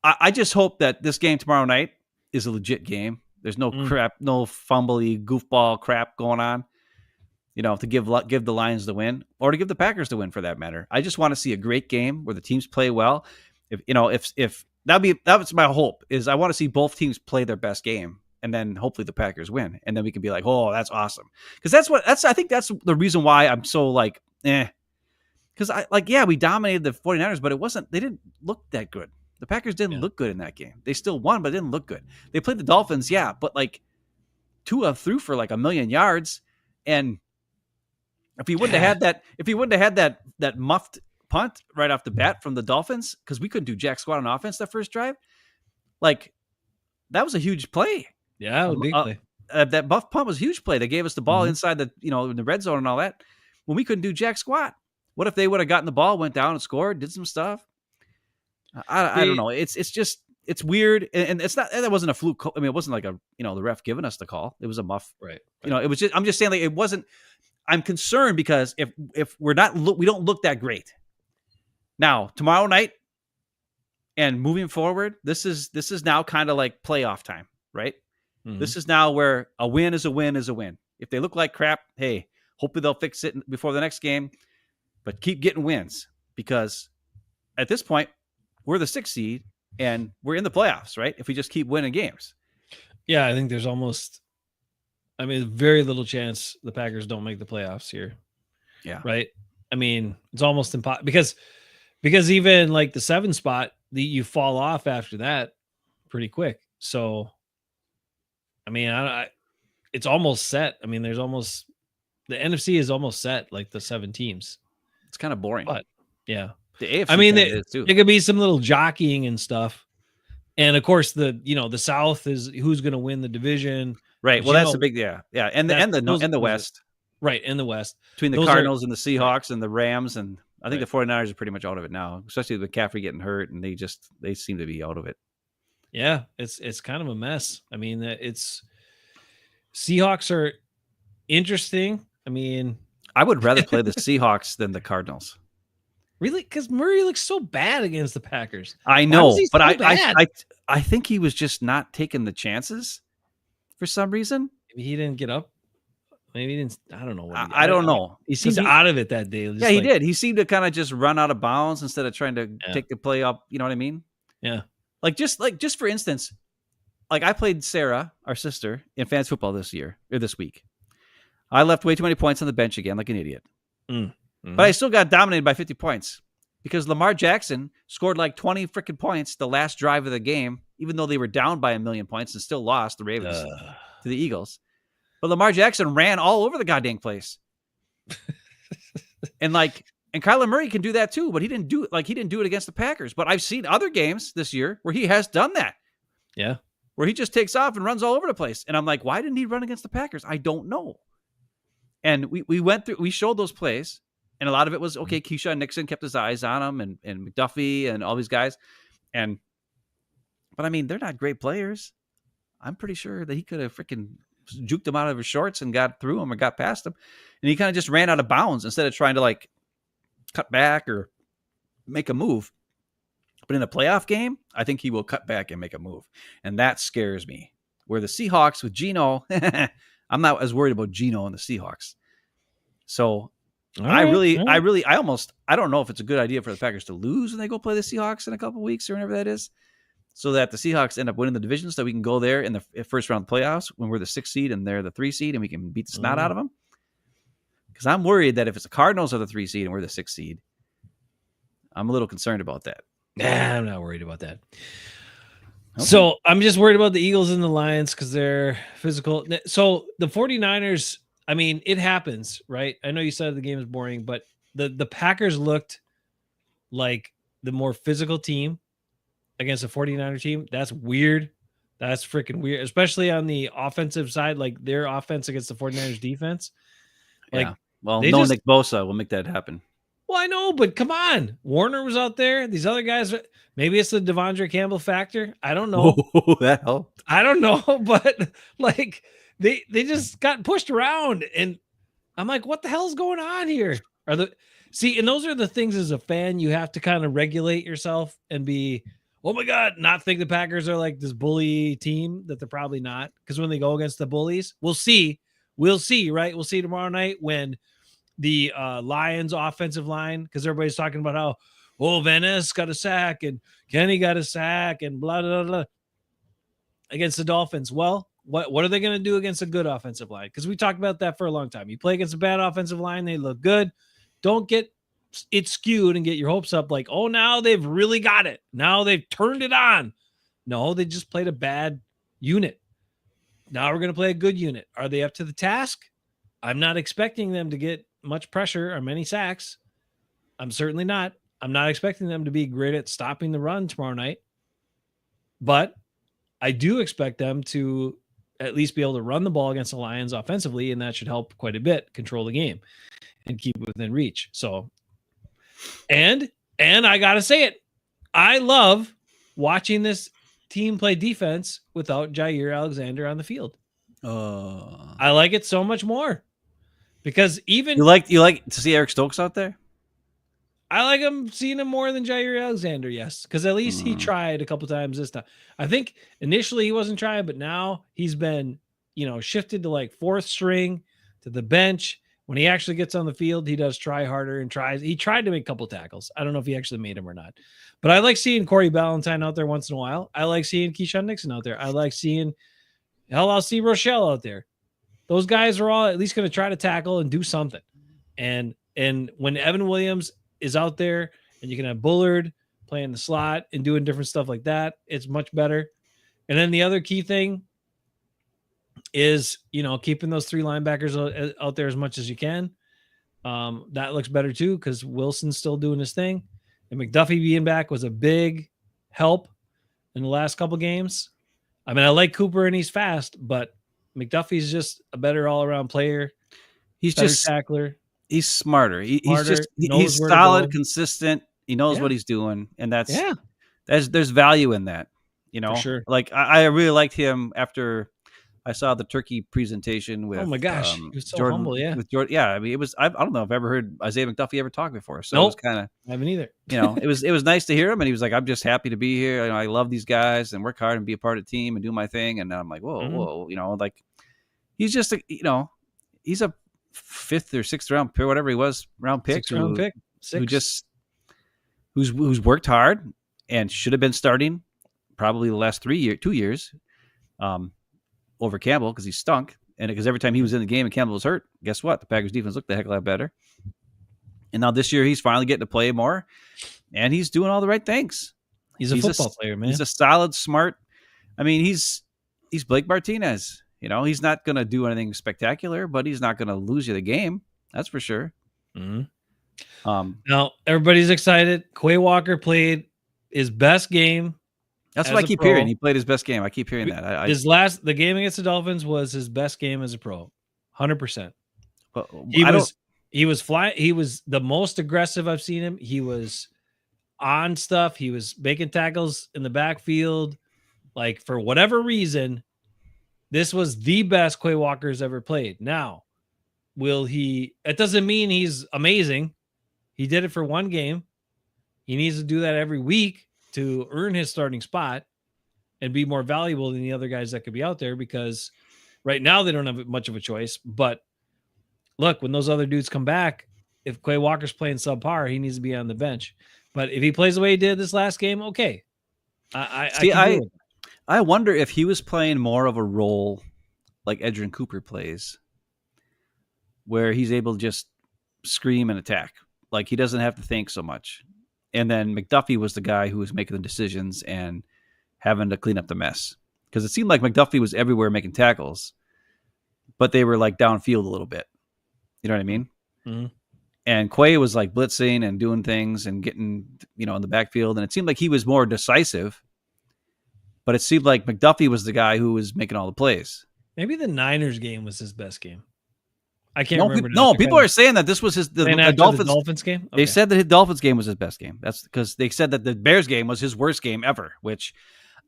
I just hope that this game tomorrow night is a legit game. There's no crap, no fumbly goofball crap going on, to give the Lions the win or to give the Packers the win for that matter. I just want to see a great game where the teams play well. If that was my hope, is I want to see both teams play their best game and then hopefully the Packers win. And then we can be like, oh, that's awesome. Because I think that's the reason why I'm so like, because we dominated the 49ers, but they didn't look that good. The Packers didn't look good in that game. They still won, but it didn't look good. They played the Dolphins, but like Tua threw for like 1,000,000 yards. And if he wouldn't have had that muffed punt right off the bat from the Dolphins, because we couldn't do jack squat on offense that first drive, like that was a huge play. Yeah, a big play. That buff punt was a huge play. They gave us the ball inside the, in the red zone and all that when we couldn't do jack squat. What if they would have gotten the ball, went down and scored, did some stuff? I don't know. It's weird. And it's not, that wasn't a fluke. I mean, it wasn't like the ref giving us the call. It was a muff. Right. It was I'm just saying like, it wasn't, I'm concerned because if we don't look that great now tomorrow night and moving forward, this is now kind of like playoff time, right? Mm-hmm. This is now where a win is a win is a win. If they look like crap, hey, hopefully they'll fix it before the next game, but keep getting wins because at this point we're the 6th seed and we're in the playoffs, right? If we just keep winning games. Yeah. I think there's very little chance the Packers don't make the playoffs here. Yeah. Right. I mean, it's almost impossible because even like the 7 spot, you fall off after that pretty quick. So, I mean, it's almost set. I mean, the NFC is almost set, like the 7 teams. It's kind of boring. But yeah. The AFC I mean, is too. It could be some little jockeying and stuff. And of course the South is who's going to win the division. Right. Well, that's the big, yeah. And the West. Right. In the West. Between the Cardinals and the Seahawks and the Rams. And I think the 49ers are pretty much out of it now, especially with McCaffrey getting hurt and they seem to be out of it. Yeah. It's kind of a mess. I mean, Seahawks are interesting. I mean, I would rather play the Seahawks than the Cardinals. Really? Because Murray looks so bad against the Packers. I know, but I think he was just not taking the chances for some reason. Maybe he didn't get up. Maybe he didn't. I don't know. I don't know. He seemed out of it that day. He did. He seemed to kind of just run out of bounds instead of trying to take the play up. You know what I mean? Yeah. Just for instance, like I played Sarah, our sister, in fantasy football this week. I left way too many points on the bench again, like an idiot. Mm-hmm. But I still got dominated by 50 points because Lamar Jackson scored like 20 freaking points the last drive of the game, even though they were down by 1,000,000 points and still lost the Ravens to the Eagles. But Lamar Jackson ran all over the goddamn place. and Kyler Murray can do that too, but he didn't do it against the Packers. But I've seen other games this year where he has done that. Yeah. Where he just takes off and runs all over the place. And I'm like, why didn't he run against the Packers? I don't know. And we showed those plays. And a lot of it was, okay, Keyshawn Nixon kept his eyes on him and McDuffie and all these guys. But I mean, they're not great players. I'm pretty sure that he could have freaking juked him out of his shorts and got through him or got past him. And he kind of just ran out of bounds instead of trying to like cut back or make a move. But in a playoff game, I think he will cut back and make a move. And that scares me. Where the Seahawks with Geno, I'm not as worried about Geno and the Seahawks. So I don't know if it's a good idea for the Packers to lose when they go play the Seahawks in a couple weeks or whenever that is, so that the Seahawks end up winning the division, so we can go there in the first round of the playoffs when we're the 6th seed and they're the 3 seed and we can beat the snot out of them. Because I'm worried that if it's the Cardinals are the 3 seed and we're the 6th seed, I'm a little concerned about that. Nah, I'm not worried about that. Okay. So I'm just worried about the Eagles and the Lions because they're physical. So the 49ers, I mean, it happens, right? I know you said the game is boring, but the Packers looked like the more physical team against a 49er team. That's weird. That's freaking weird, especially on the offensive side, like their offense against the 49ers defense. Like, yeah. Well, no Nick Bosa will make that happen. Well, I know, but come on. Warner was out there. These other guys, maybe it's the Devondre Campbell factor. I don't know. Oh, that helped. I don't know, but like they just got pushed around, and I'm like, what the hell's going on here? And those are the things as a fan you have to kind of regulate yourself and be, oh my God, not think the Packers are like this bully team that they're probably not. Because when they go against the bullies, we'll see, right? We'll see tomorrow night when the Lions offensive line, because everybody's talking about how, Van Ness got a sack and Kenny got a sack and blah, blah, blah, against the Dolphins. Well, what are they going to do against a good offensive line? Because we talked about that for a long time. You play against a bad offensive line, they look good. Don't get it skewed and get your hopes up like, oh, now they've really got it. Now they've turned it on. No, they just played a bad unit. Now we're going to play a good unit. Are they up to the task? I'm not expecting them to get much pressure or many sacks. I'm certainly not. I'm not expecting them to be great at stopping the run tomorrow night. But I do expect them to at least be able to run the ball against the Lions offensively, and that should help quite a bit control the game and keep it within reach. So, and I got to say it, I love watching this team play defense without Jair Alexander on the field. I like it so much more. Because even you like to see Eric Stokes out there? I like him, seeing him more than Jair Alexander, yes. Because at least he tried a couple times this time. I think initially he wasn't trying, but now he's been, shifted to like 4th string to the bench. When he actually gets on the field, he does try harder and tries. He tried to make a couple tackles. I don't know if he actually made them or not. But I like seeing Corey Ballantyne out there once in a while. I like seeing Keyshawn Nixon out there. I like seeing, I'll see Rochelle out there. Those guys are all at least going to try to tackle and do something. And when Evan Williams is out there and you can have Bullard playing the slot and doing different stuff like that, it's much better. And then the other key thing is, keeping those 3 linebackers out there as much as you can. That looks better too, because Wilson's still doing his thing. And McDuffie being back was a big help in the last couple games. I mean, I like Cooper and he's fast, but McDuffie's just a better all-around player. He's better just tackler. He's smarter. He's solid, consistent. He knows what he's doing, and there's value in that. For sure. Like I really liked him after I saw the turkey presentation with. Oh my gosh, he was so Jordan, humble. Yeah, with Jordan. Yeah, I mean, it was. I don't know if I've ever heard Isaiah McDuffie ever talk before. So It was kind of. I haven't either. It was nice to hear him, and he was like, "I'm just happy to be here. I love these guys and work hard and be a part of the team and do my thing." And I'm like, whoa, like he's just he's a 5th or 6th round pick, whatever he was, round pick, who's worked hard and should have been starting probably the last 2 years over Campbell because he stunk. And because every time he was in the game and Campbell was hurt, guess what? The Packers defense looked a heck of a lot better. And now this year he's finally getting to play more and he's doing all the right things. He's a football player, man. He's a solid, smart. I mean, he's Blake Martinez. He's not going to do anything spectacular, but he's not going to lose you the game. That's for sure. Mm-hmm. Now everybody's excited. Quay Walker played his best game. That's what I keep hearing. He played his best game. I keep hearing that. The game against the Dolphins was his best game as a pro. 100%. He was flying. He was the most aggressive I've seen him. He was on stuff. He was making tackles in the backfield. Like, for whatever reason, this was the best Quay Walker's ever played. Now, it doesn't mean he's amazing. He did it for one game. He needs to do that every week to earn his starting spot. and be more valuable than the other guys that could be out there, because right now they don't have much of a choice. But look, when those other dudes come back, if Quay Walker's playing subpar, he needs to be on the bench. But if he plays the way he did this last game, okay. I wonder if he was playing more of a role like Edgerrin Cooper plays, where he's able to just scream and attack. Like he doesn't have to think so much. And then McDuffie was the guy who was making the decisions and having to clean up the mess. Because it seemed like McDuffie was everywhere making tackles, but they were like downfield a little bit. You know what I mean? Mm-hmm. And Quay was like blitzing and doing things and getting, in the backfield. And it seemed like he was more decisive, but it seemed like McDuffie was the guy who was making all the plays. Maybe the Niners game was his best game. I can't remember. People are saying that this was the Dolphins game. Okay. They said that his Dolphins game was his best game. That's because they said that the Bears game was his worst game ever, which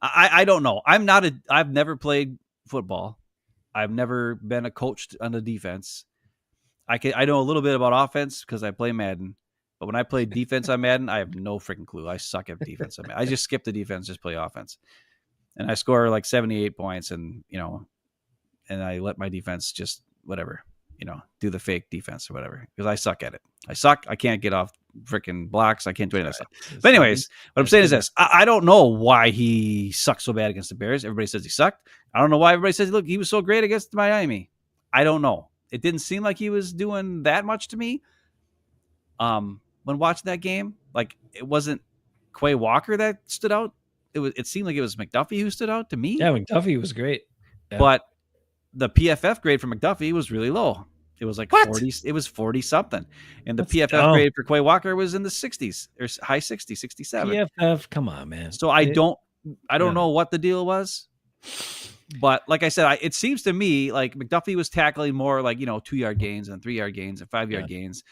I don't know. I've never played football. I've never been a coach on the defense. I know a little bit about offense because I play Madden, but when I play defense on Madden, I have no freaking clue. I suck at defense on Madden. I just skip the defense, just play offense, and I score like 78 points, and and I let my defense just whatever, do the fake defense or whatever because I suck at it. I suck. I can't get off freaking blocks. I can't do any of that stuff. But anyways, what I'm saying is this: I don't know why he sucked so bad against the Bears. Everybody says he sucked. I don't know why everybody says, look, he was so great against Miami. I don't know. It didn't seem like he was doing that much to me. When watching that game, like it wasn't Quay Walker that stood out. It seemed like it was McDuffie who stood out to me. Yeah, McDuffie was great. Yeah. But the PFF grade for McDuffie was really low. It was like 40. It was 40 something. And the PFF grade for Quay Walker was in the 60s or high 60s, 67. PFF, come on, man. So I don't know what the deal was. But like I said, it seems to me like McDuffie was tackling more like, 2-yard gains and 3-yard gains and 5-yard gains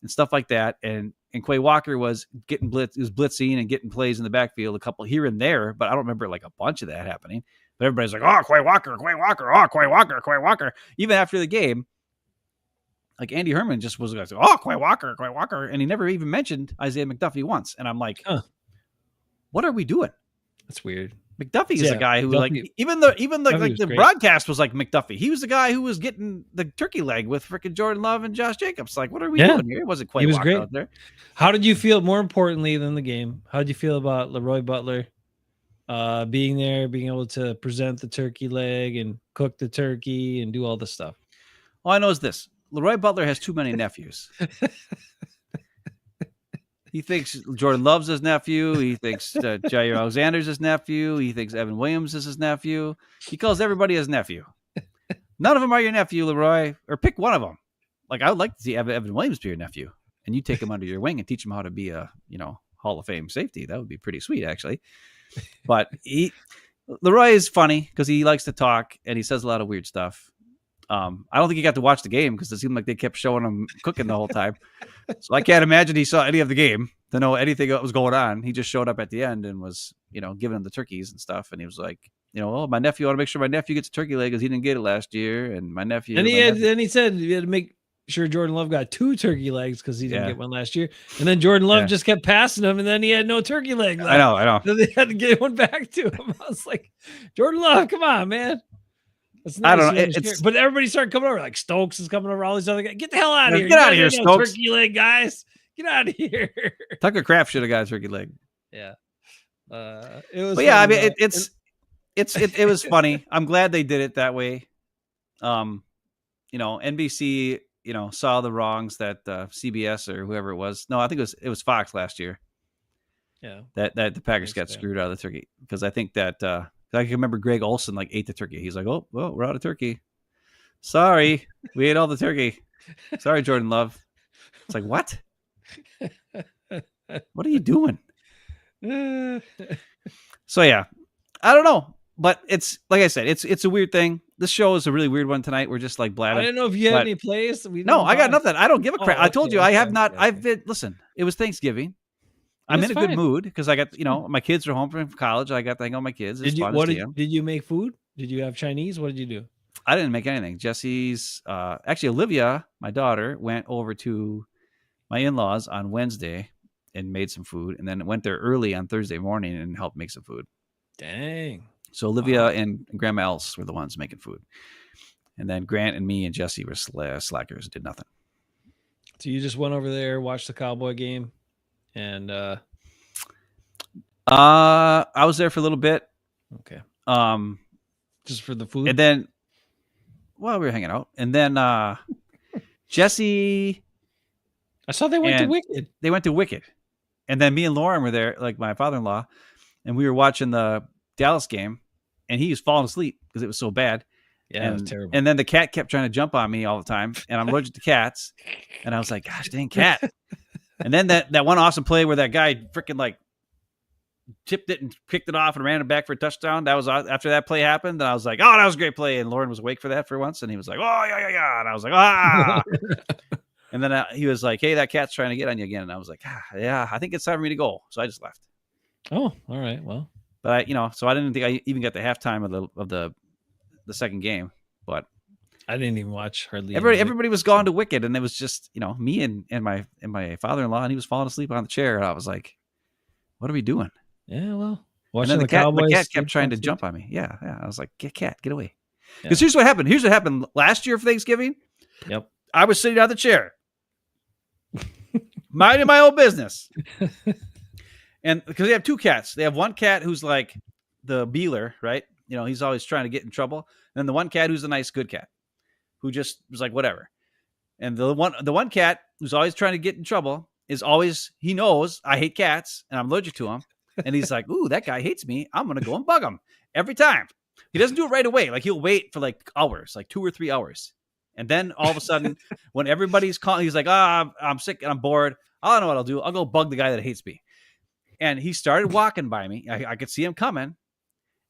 and stuff like that. And Quay Walker was getting blitzing and getting plays in the backfield, a couple here and there, but I don't remember like a bunch of that happening. But everybody's like, oh, Quay Walker, Quay Walker, oh, Quay Walker, Quay Walker. Even after the game, like Andy Herman just was like, oh, Quay Walker, Quay Walker. And he never even mentioned Isaiah McDuffie once. And I'm like, what are we doing? That's weird. McDuffie is a guy who like even the broadcast was like McDuffie. He was the guy who was getting the turkey leg with freaking Jordan Love and Josh Jacobs. Like, what are we doing here? It wasn't Quay Walker out there. How did you feel? More importantly than the game, how did you feel about Leroy Butler being there, being able to present the turkey leg and cook the turkey and do all this stuff? All I know is this: Leroy Butler has too many nephews. He thinks Jordan Love's his nephew. He thinks Jair Alexander's his nephew. He thinks Evan Williams is his nephew. He calls everybody his nephew. None of them are your nephew, Leroy. Or pick one of them. Like, I would like to see Evan Williams be your nephew. And you take him under your wing and teach him how to be a, Hall of Fame safety. That would be pretty sweet, actually. But Leroy is funny because he likes to talk and he says a lot of weird stuff. I don't think he got to watch the game because it seemed like they kept showing him cooking the whole time. So I can't imagine he saw any of the game to know anything that was going on. He just showed up at the end and was, giving him the turkeys and stuff. And he was like, oh, my nephew, I want to make sure my nephew gets a turkey leg because he didn't get it last year. And my nephew. And he said he had to make sure Jordan Love got 2 turkey legs because he didn't get one last year. And then Jordan Love just kept passing him, and then he had no turkey leg left. I know. So they had to get one back to him. I was like, Jordan Love, come on, man. Nice. I don't know. But everybody started coming over. Like Stokes is coming over. All these other guys. Get the hell out of here. Get out of here, Stokes. Turkey leg, guys. Get out of here. Tucker Kraft should have got a turkey leg. Yeah. It was. But yeah, I mean, it was funny. I'm glad they did it that way. NBC, saw the wrongs that CBS or whoever it was. No, I think it was Fox last year. Yeah. That the Packers got screwed out of the turkey because I think that. I can remember Greg Olson ate the turkey. He's like, oh, well, we're out of turkey. Sorry. We ate all the turkey. Sorry, Jordan Love. It's like, what? What are you doing? So, yeah, I don't know. But it's like I said, it's a weird thing. This show is a really weird one tonight. We're just like blabbing. I didn't know if you had any plays. No, I got nothing. I don't give a crap. I told you I have not. I've been, listen, it was Thanksgiving. I'm in a good mood because I got, my kids are home from college. I got to hang out with my kids. Did you make food? Did you have Chinese? What did you do? I didn't make anything. Jesse's, actually Olivia, my daughter, went over to my in-laws on Wednesday and made some food. And then went there early on Thursday morning and helped make some food. Dang. So Olivia and Grandma Else were the ones making food. And then Grant and me and Jesse were slackers, did nothing. So you just went over there, watched the Cowboy game, and I was there for a little bit. okay. Um, Just for the food? And then, well, we were hanging out. And then Jesse... I saw they went to Wicked. They went to Wicked. And then me and Lauren were there, like my father-in-law, and we were watching the Dallas game, and he was falling asleep because it was so bad. Yeah, it was terrible. And then the cat kept trying to jump on me all the time, and I'm allergic to cats. And I was like, gosh, dang cat. And then that one awesome play where that guy freaking like tipped it and picked it off and ran it back for a touchdown. That was after that play happened. And I was like, oh, that was a great play. And Lauren was awake for that for once. And he was like, oh, yeah. And I was like, ah. And then he was like, hey, that cat's trying to get on you again. And I was like, yeah, I think it's time for me to go. So I just left. Oh, all right. Well, but so I didn't think I even got the halftime of the second game, but I didn't even watch hardly. Everybody was gone to Wicked, and it was just me and my father-in-law, and he was falling asleep on the chair, and I was like, what are we doing? Yeah, well, and then the cat kept trying to jump on me. Yeah. I was like, cat, get away. Because here's what happened last year for Thanksgiving. Yep. I was sitting on the chair, minding my own business. And because they have two cats, they have one cat who's like the Beeler, right? He's always trying to get in trouble. And then the one cat who's a nice, good cat who just was like, whatever. And the one cat who's always trying to get in trouble he knows I hate cats and I'm allergic to them. And he's like, ooh, that guy hates me. I'm going to go and bug him every time. He doesn't do it right away. Like he'll wait for like hours, like 2 or 3 hours. And then all of a sudden when everybody's calling, he's like, I'm sick and I'm bored. I don't know what I'll do. I'll go bug the guy that hates me. And he started walking by me. I could see him coming.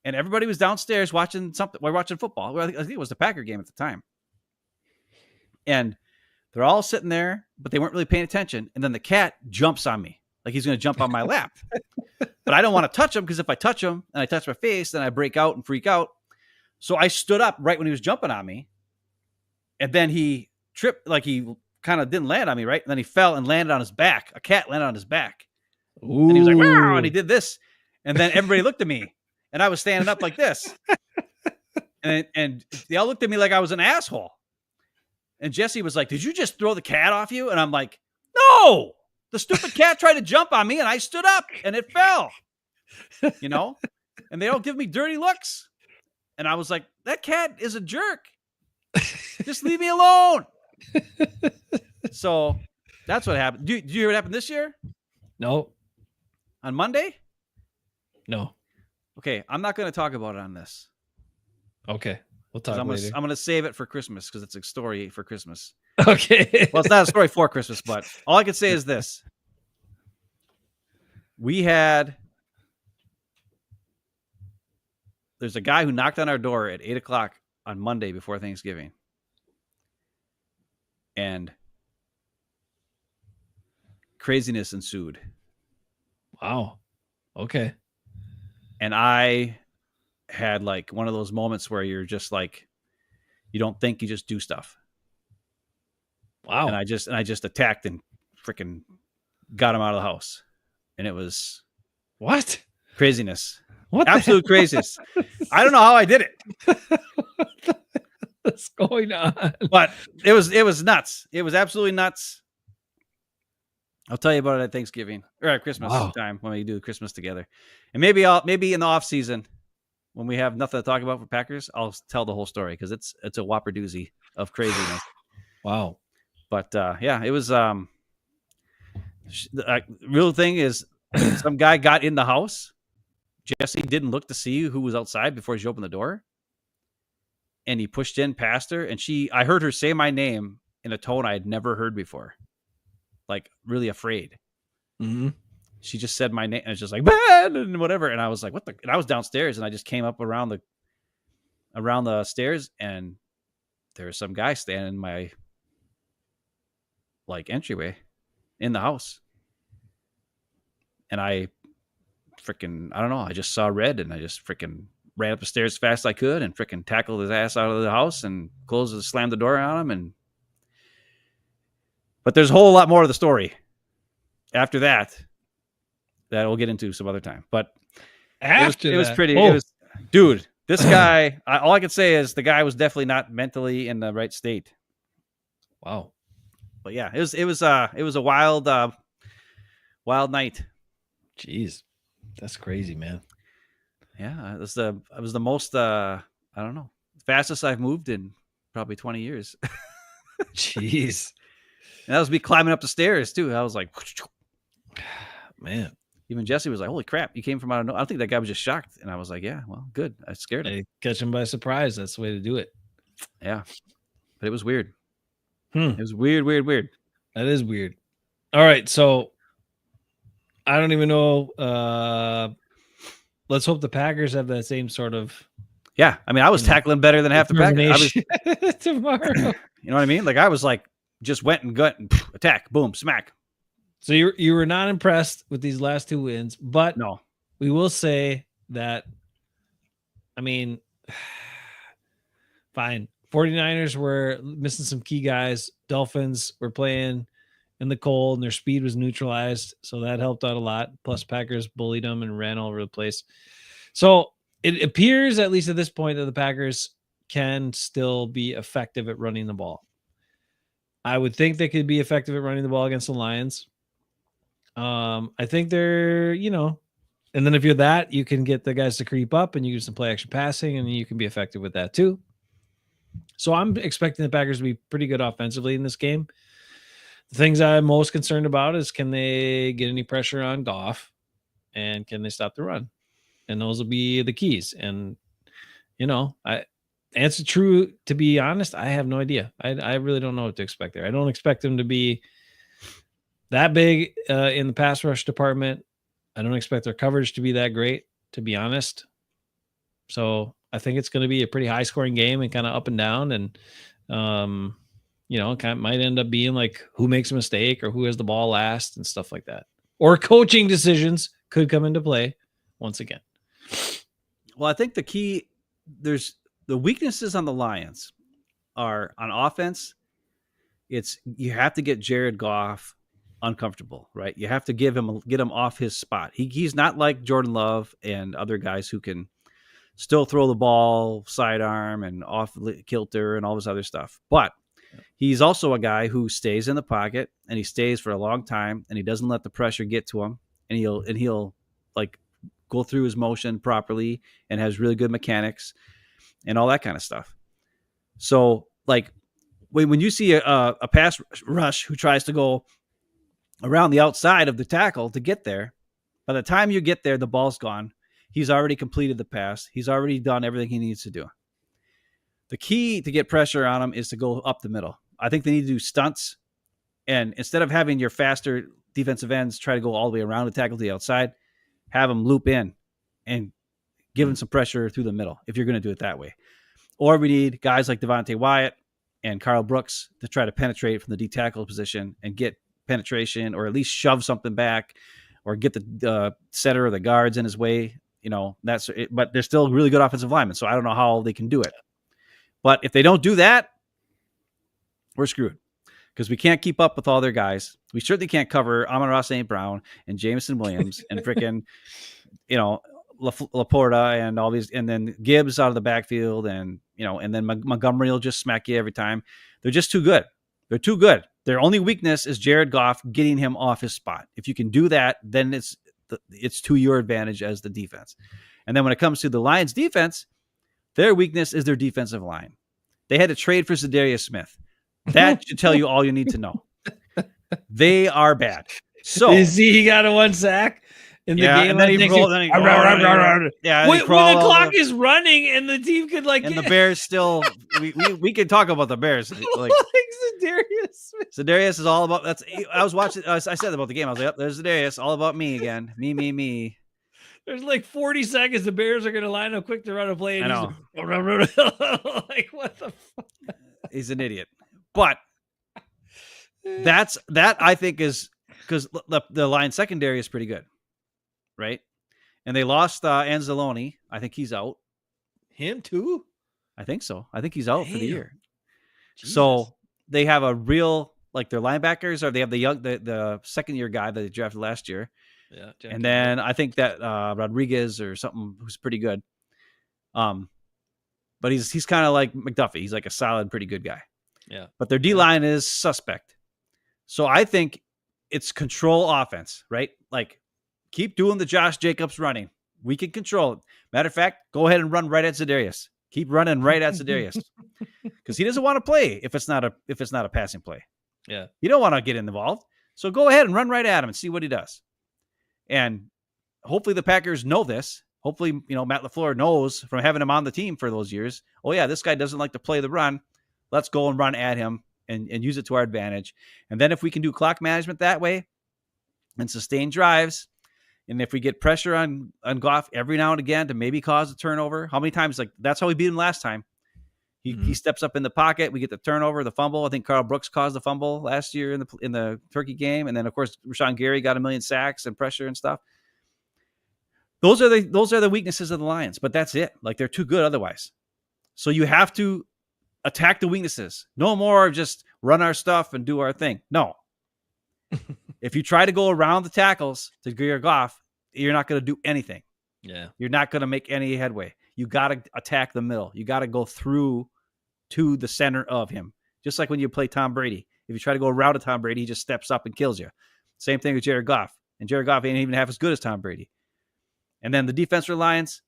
And everybody was downstairs watching something. We're watching football. I think it was the Packer game at the time. And they're all sitting there, but they weren't really paying attention. And then the cat jumps on me like he's going to jump on my lap. But I don't want to touch him because if I touch him and I touch my face, then I break out and freak out. So I stood up right when he was jumping on me. And then he tripped, like he kind of didn't land on me, right? And then he fell and landed on his back. A cat landed on his back. Ooh. And he was like, wow, and he did this. And then everybody looked at me. And I was standing up like this. And they all looked at me like I was an asshole. And Jesse was like, did you just throw the cat off you? And I'm like, no, the stupid cat tried to jump on me and I stood up and it fell, and they don't give me dirty looks. And I was like, that cat is a jerk. Just leave me alone. So that's what happened. Do you hear what happened this year? No. On Monday? No. Okay, I'm not going to talk about it on this. Okay, we'll talk later. I'm going to save it for Christmas because it's a story for Christmas. Okay. Well, it's not a story for Christmas, but all I can say is this. There's a guy who knocked on our door at 8:00 on Monday before Thanksgiving. And craziness ensued. Wow. Okay. And I had like one of those moments where you're just like, you don't think, you just do stuff. Wow. And I just attacked and freaking got him out of the house. And it was what? Craziness. What? Absolute craziness. I don't know how I did it. What's going on? But it was nuts. It was absolutely nuts. I'll tell you about it at Thanksgiving or at Christmas time when we do Christmas together. And maybe in the off season when we have nothing to talk about for Packers, I'll tell the whole story because it's a whopper doozy of craziness. Wow. But yeah, it was real thing is some guy got in the house. Jesse didn't look to see who was outside before she opened the door. And he pushed in past her and I heard her say my name in a tone I had never heard before. Like really afraid. Mm-hmm. She just said my name and it's just like, "Ben," and whatever. And I was like, what the, and I was downstairs and I just came up around the stairs and there was some guy standing in my like entryway in the house. And I don't know. I just saw red and I just freaking ran up the stairs as fast as I could and freaking tackled his ass out of the house and slammed the door on him. But there's a whole lot more of the story after that we'll get into some other time. But it was pretty. Dude, this guy, all I can say is the guy was definitely not mentally in the right state. Wow. But yeah, it was a wild night. Jeez. That's crazy, man. Yeah, it was the most I don't know, fastest I've moved in probably 20 years. Jeez. And that was me climbing up the stairs too. I was like, Man. even Jesse was like, "Holy crap, you came from out of nowhere." I think that guy was just shocked, and I was like, "Yeah, well, good. I scared him." They catch him by surprise. That's the way to do it. Yeah, but it was weird. It was weird. That is weird. All right, so I don't even know. Let's hope the Packers have that same sort of. Yeah, I mean, I was tackling better than half the Packers. Tomorrow. You know what I mean? Like I was like, just went and gut and attack, boom, smack. So you were not impressed with these last 2 wins, but no, we will say that. I mean, fine. 49ers were missing some key guys. Dolphins were playing in the cold and their speed was neutralized. So that helped out a lot. Plus Packers bullied them and ran all over the place. So it appears, at least at this point, that the Packers can still be effective at running the ball. I would think they could be effective at running the ball against the Lions. I think they're, and then if you're that, you can get the guys to creep up and you get some play action passing and you can be effective with that too. So I'm expecting the Packers to be pretty good offensively in this game. The things I'm most concerned about is, can they get any pressure on Goff and can they stop the run? And those will be the keys. And, answer true, to be honest, I have no idea. I really don't know what to expect there. I don't expect them to be that big in the pass rush department. I don't expect their coverage to be that great, to be honest. So I think it's going to be a pretty high scoring game and kind of up and down. And, kind of might end up being like who makes a mistake or who has the ball last and stuff like that. Or coaching decisions could come into play once again. Well, I think the key, there's the weaknesses on the Lions are on offense. You have to get Jared Goff uncomfortable, right? You have to get him off his spot. He's not like Jordan Love and other guys who can still throw the ball sidearm and off kilter and all this other stuff. But he's also a guy who stays in the pocket and he stays for a long time and he doesn't let the pressure get to him, and he'll like go through his motion properly and has really good mechanics and all that kind of stuff. So like when you see a pass rush who tries to go around the outside of the tackle to get there, by the time you get there, the ball's gone. He's already completed the pass. He's already done everything he needs to do. The key to get pressure on him is to go up the middle. I think they need to do stunts. And instead of having your faster defensive ends try to go all the way around the tackle to the outside, have them loop in and give them some pressure through the middle if you're going to do it that way. Or we need guys like Devontae Wyatt and Carl Brooks to try to penetrate from the D tackle position and get penetration, or at least shove something back, or get the center or the guards in his way. That's it. But they're still really good offensive linemen, so I don't know how they can do it. But if they don't do that, we're screwed, because we can't keep up with all their guys. We certainly can't cover Amon-Ra St. Brown and Jameson Williams and freaking, Laporta and all these, and then Gibbs out of the backfield, and and then Montgomery will just smack you every time. They're just too good. They're too good. Their only weakness is Jared Goff getting him off his spot. If you can do that, then it's to your advantage as the defense. And then when it comes to the Lions defense, their weakness is their defensive line. They had to trade for Zadarius Smith. That should tell you all you need to know. They are bad. So you see, he got a 1 sack in the game. And then he rolled. Yeah, when the clock is running and the team could and the Bears still. we could talk about the Bears. Like Zadarius. Zadarius is all about. I was watching. I said about the game. I was like, there's Zadarius, all about me again. Me. There's like 40 seconds. The Bears are going to line up quick to run a play. And I know. Like, what the fuck? He's an idiot. But that I think is because the Lions secondary is pretty good, right? And they lost Anzalone. I think he's out. Him too? I think so. I think he's out for the year. Jesus. So they have a real, like, their linebackers, or they have the second year guy that they drafted last year. Yeah. And then I think that Rodriguez or something, who's pretty good. But he's kind of like McDuffie. He's like a solid, pretty good guy. Yeah. But their D-line is suspect. So I think it's control offense, right? Like, keep doing the Josh Jacobs running. We can control it. Matter of fact, go ahead and run right at Za'Darius. Keep running right at Za'Darius because he doesn't want to play if it's not a passing play. Yeah, you don't want to get involved. So go ahead and run right at him and see what he does. And hopefully the Packers know this. Hopefully, Matt LaFleur knows from having him on the team for those years. Oh yeah, this guy doesn't like to play the run. Let's go and run at him and use it to our advantage. And then if we can do clock management that way and sustain drives, and if we get pressure on Goff every now and again to maybe cause a turnover, how many times, like, that's how we beat him last time. He steps up in the pocket. We get the turnover, the fumble. I think Carl Brooks caused the fumble last year in the Turkey game. And then of course, Rashawn Gary got 1 million sacks and pressure and stuff. Those are the weaknesses of the Lions, but that's it. Like, they're too good otherwise. So you have to attack the weaknesses. No more just run our stuff and do our thing. No. If you try to go around the tackles to Jared Goff, you're not going to do anything. Yeah. You're not going to make any headway. You got to attack the middle. You got to go through to the center of him. Just like when you play Tom Brady. If you try to go around to Tom Brady, he just steps up and kills you. Same thing with Jared Goff. And Jared Goff ain't even half as good as Tom Brady. And then the defensive Lions,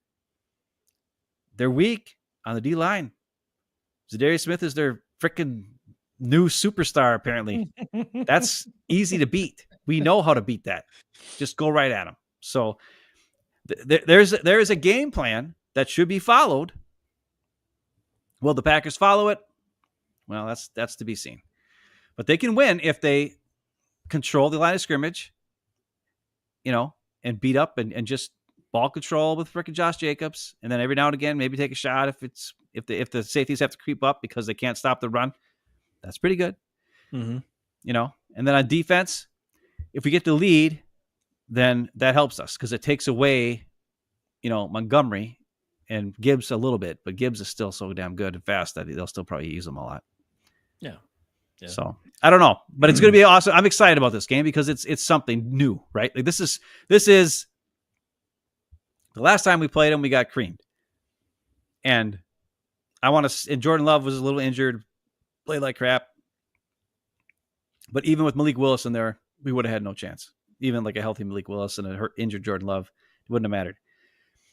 they're weak on the D-line. Za'Darius Smith is their freaking new superstar, apparently. That's easy to beat. We know how to beat that. Just go right at him. So there is a game plan that should be followed. Will the Packers follow it? Well, that's to be seen. But they can win if they control the line of scrimmage, and beat up and just ball control with frickin' Josh Jacobs. And then every now and again, maybe take a shot if the safeties have to creep up because they can't stop the run. That's pretty good. Mm-hmm. And then on defense, if we get the lead, then that helps us because it takes away, Montgomery and Gibbs a little bit, but Gibbs is still so damn good and fast that they'll still probably use him a lot. Yeah. So I don't know, but it's going to be awesome. I'm excited about this game because it's something new, right? Like this is the last time we played him, we got creamed. And and Jordan Love was a little injured, played like crap. But even with Malik Willis in there, we would have had no chance. Even like a healthy Malik Willis and a injured Jordan Love, it wouldn't have mattered.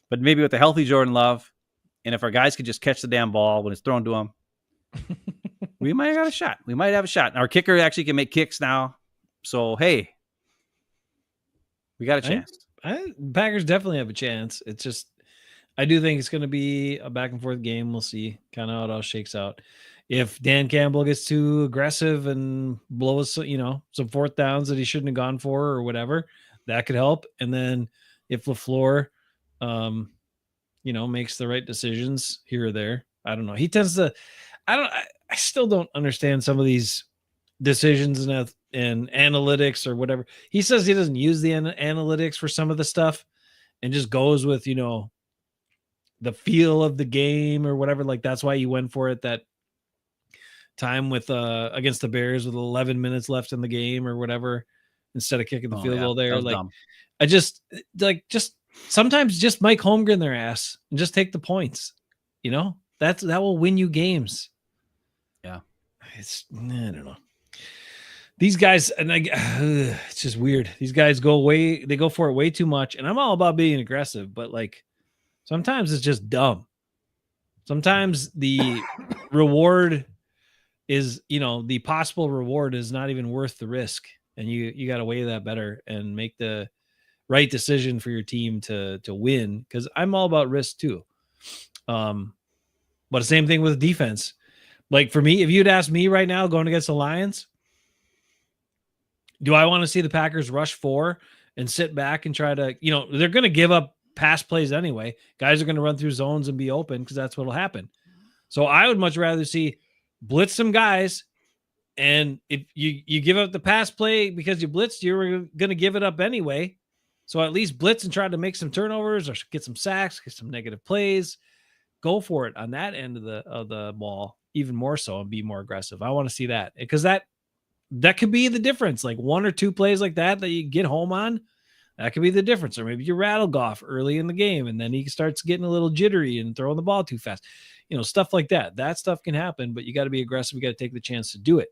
But maybe with a healthy Jordan Love, and if our guys could just catch the damn ball when it's thrown to them, we might have a shot. We might have a shot. Our kicker actually can make kicks now. So, hey, we got a chance. Packers definitely have a chance. It's just, I do think it's going to be a back and forth game. We'll see kind of how it all shakes out. If Dan Campbell gets too aggressive and blows, some fourth downs that he shouldn't have gone for or whatever, that could help. And then if LaFleur, makes the right decisions here or there, I don't know. He tends to, I still don't understand some of these decisions and analytics or whatever. He says he doesn't use the analytics for some of the stuff and just goes with, the feel of the game or whatever. Like that's why he went for it that time with against the Bears with 11 minutes left in the game or whatever, instead of kicking the field goal there. Like dumb. I just sometimes just Mike Holmgren their ass and just take the points. That will win you games. Yeah. I don't know. These guys, and it's just weird. These guys they go for it way too much. And I'm all about being aggressive, but like sometimes it's just dumb. Sometimes the reward is, the possible reward is not even worth the risk. And you got to weigh that better and make the right decision for your team to win. Cause I'm all about risk too. But the same thing with defense. Like for me, if you'd ask me right now going against the Lions, do I want to see the Packers rush 4 and sit back and try to, they're going to give up pass plays anyway. Guys are going to run through zones and be open because that's what will happen. So I would much rather see blitz some guys. And if you give up the pass play because you blitzed, you're going to give it up anyway. So at least blitz and try to make some turnovers or get some sacks, get some negative plays. Go for it on that end of the ball, even more so, and be more aggressive. I want to see that because that could be the difference. Like 1 or 2 plays like that you get home on, That could be the difference. Or maybe you rattle Goff early in the game and then he starts getting a little jittery and throwing the ball too fast. Stuff like that. That stuff can happen, but you got to be aggressive. You got to take the chance to do it.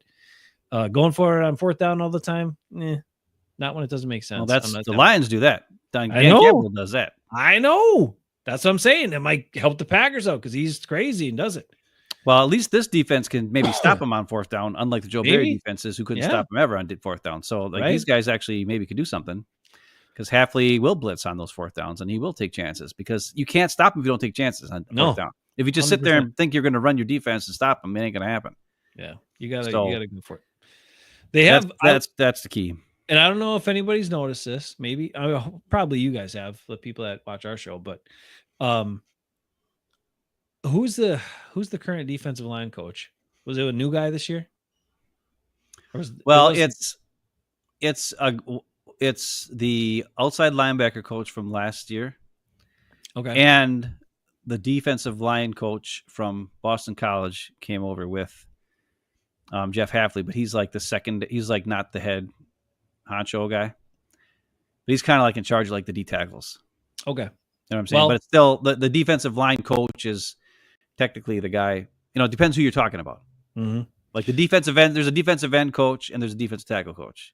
Going for it on 4th down all the time, not when it doesn't make sense. Well, that's the Lions do that. Dan know. Campbell does that. I know. That's what I'm saying. It might help the Packers out because he's crazy and does it. Well, at least this defense can maybe stop him on 4th down, unlike the Joe Barry defenses who couldn't stop him ever on 4th down. So these guys actually maybe could do something because Hafley will blitz on those 4th downs and he will take chances because you can't stop him if you don't take chances on 4th down. If you just 100%. Sit there and think you're going to run your defense and stop him, it ain't going to happen. Yeah, you gotta go for it. They have that's the key. And I don't know if anybody's noticed this. Maybe probably you guys have, the people that watch our show. But who's the current defensive line coach? Was it a new guy this year? It's the outside linebacker coach from last year. Okay, and the defensive line coach from Boston College came over with Jeff Hafley, but he's like the second. He's like not the head honcho guy, but he's kind of like in charge of like the D tackles. Okay, you know what I'm saying? But it's still the defensive line coach is technically the guy. It depends who you're talking about. Mm-hmm. Like the defensive end, there's a defensive end coach and there's a defensive tackle coach,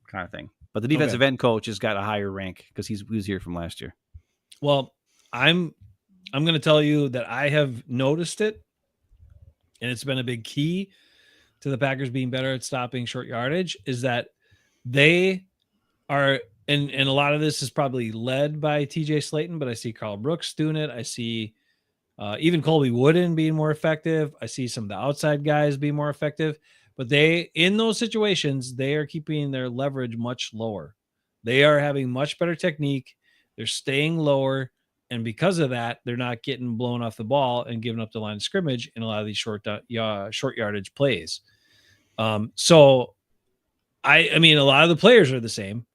kind of thing. But the defensive end coach has got a higher rank because he was here from last year. Well, I'm going to tell you that I have noticed it, and it's been a big key to the Packers being better at stopping short yardage, is that they are, and a lot of this is probably led by TJ Slayton, but I see Carl Brooks doing it. I see even Colby Wooden being more effective. I see some of the outside guys being more effective, but in those situations, they are keeping their leverage much lower. They are having much better technique. They're staying lower. And because of that, they're not getting blown off the ball and giving up the line of scrimmage in a lot of these short yardage plays. So I mean, a lot of the players are the same.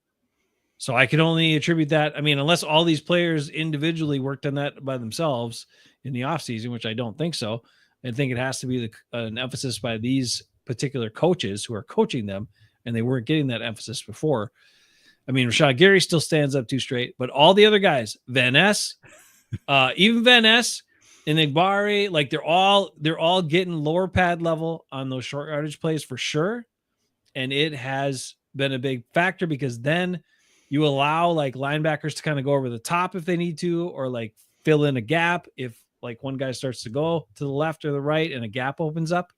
So I can only attribute that. I mean, unless all these players individually worked on that by themselves in the offseason, which I don't think so. I think it has to be an emphasis by these particular coaches who are coaching them, and they weren't getting that emphasis before. I mean, Rashad Gary still stands up too straight, but all the other guys, Van Ness, even Van Ness and Igbare, like they're all getting lower pad level on those short yardage plays for sure. And it has been a big factor because then you allow like linebackers to kind of go over the top if they need to, or like fill in a gap if like one guy starts to go to the left or the right and a gap opens up.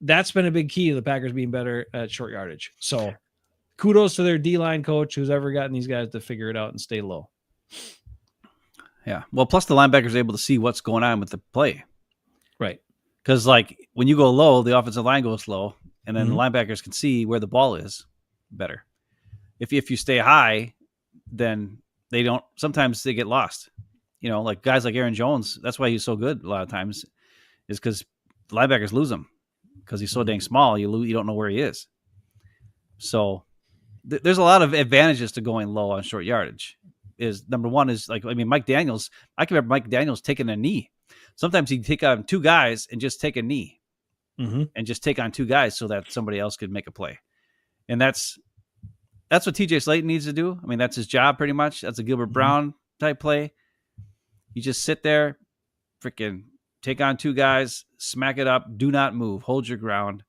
That's been a big key to the Packers being better at short yardage. So kudos to their D-line coach who's ever gotten these guys to figure it out and stay low. Yeah. Well, plus the linebacker's able to see what's going on with the play. Right. Because like when you go low, the offensive line goes low, and then the linebackers can see where the ball is better. If you stay high, then sometimes they get lost. Like guys like Aaron Jones, that's why he's so good a lot of times, is because the linebackers lose him because he's so dang small. You don't know where he is. So there's a lot of advantages to going low on short yardage. Is number one is like, I mean, Mike Daniels, I can remember Mike Daniels taking a knee. Sometimes he'd take on two guys and just take a knee and just take on two guys so that somebody else could make a play. And that's what TJ Slayton needs to do. I mean, that's his job pretty much. That's a Gilbert Brown type play. You just sit there, freaking take on two guys, smack it up, do not move, hold your ground,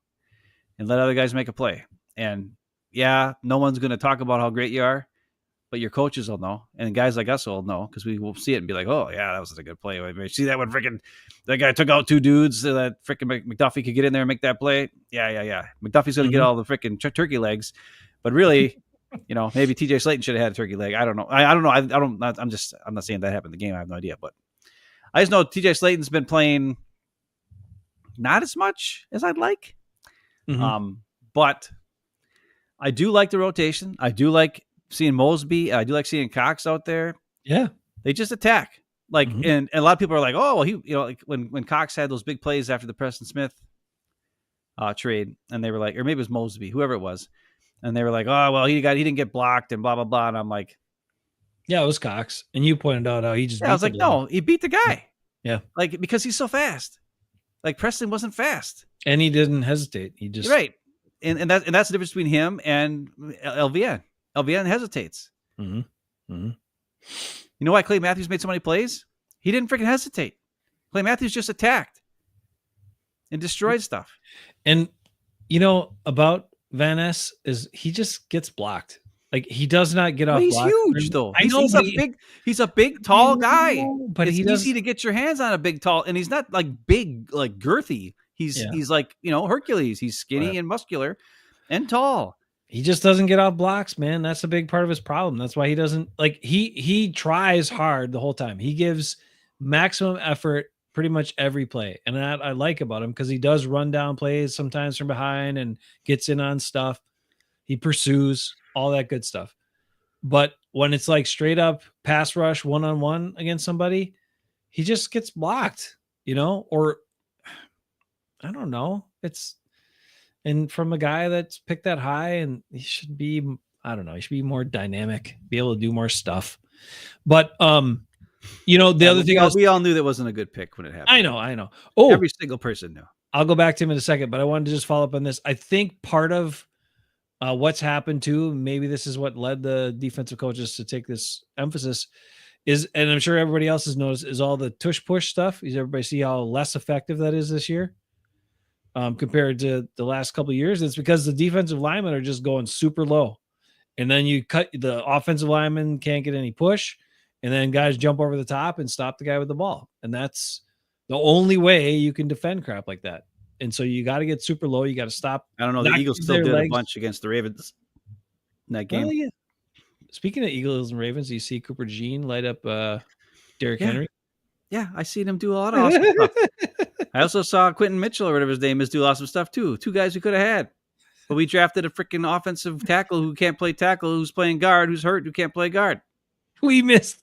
and let other guys make a play. And yeah, no one's going to talk about how great you are, but your coaches will know. And guys like us will know because we will see it and be like, oh, yeah, that was a good play. See that when that guy took out two dudes so that freaking McDuffie could get in there and make that play? Yeah. McDuffie's going to get all the freaking turkey legs. But really, maybe TJ Slayton should have had a turkey leg. I don't know. I don't know. I'm not saying that happened in the game. I have no idea. But I just know TJ Slayton's been playing not as much as I'd like. But I do like the rotation. I do like seeing Mosby. I do like seeing Cox out there. Yeah. They just attack. Like, and a lot of people are like, oh, well, like when Cox had those big plays after the Preston Smith trade, and they were like, or maybe it was Mosby, whoever it was. And they were like, oh, well, he didn't get blocked and blah, blah, blah. And I'm like, yeah, it was Cox. And you pointed out how he just, I was like, no, he beat the guy. Yeah. Like, because he's so fast. Like Preston wasn't fast. And he didn't hesitate. He just, right. And that's the difference between him and LVN. LVN hesitates. Mm-hmm. Mm-hmm. You know why Clay Matthews made so many plays? He didn't freaking hesitate. Clay Matthews just attacked and destroyed stuff. And about Van Ness is he just gets blocked. Like he does not get off. He's block. huge though. I know, he's a big, tall guy. But it's easy to get your hands on a big, tall, and he's not like big, like girthy. He's like Hercules. He's skinny and muscular, and tall. He just doesn't get off blocks, man. That's a big part of his problem. That's why he doesn't he tries hard the whole time. He gives maximum effort pretty much every play. And that I like about him because he does run down plays sometimes from behind and gets in on stuff. He pursues all that good stuff. But when it's like straight up pass rush 1-on-1 against somebody, he just gets blocked, or I don't know. And from a guy that's picked that high, and he should be, I don't know, he should be more dynamic, be able to do more stuff. But, the other thing we all knew that wasn't a good pick when it happened. I know. Oh, every single person knew. I'll go back to him in a second, but I wanted to just follow up on this. I think part of what's happened too, maybe this is what led the defensive coaches to take this emphasis is, and I'm sure everybody else has noticed, is all the tush push stuff. Does everybody see how less effective that is this year? Compared to the last couple of years? It's because the defensive linemen are just going super low. And then you cut the offensive lineman, can't get any push. And then guys jump over the top and stop the guy with the ball. And that's the only way you can defend crap like that. And so you got to get super low. You got to stop. I don't know. The Eagles still did a bunch against the Ravens in that game. Yeah. Speaking of Eagles and Ravens, you see Cooper Jean light up Derrick Henry. Yeah, I seen him do a lot of awesome stuff. I also saw Quentin Mitchell or whatever his name is do awesome stuff too. Two guys we could have had. But we drafted a freaking offensive tackle who can't play tackle, who's playing guard, who's hurt, who can't play guard. We missed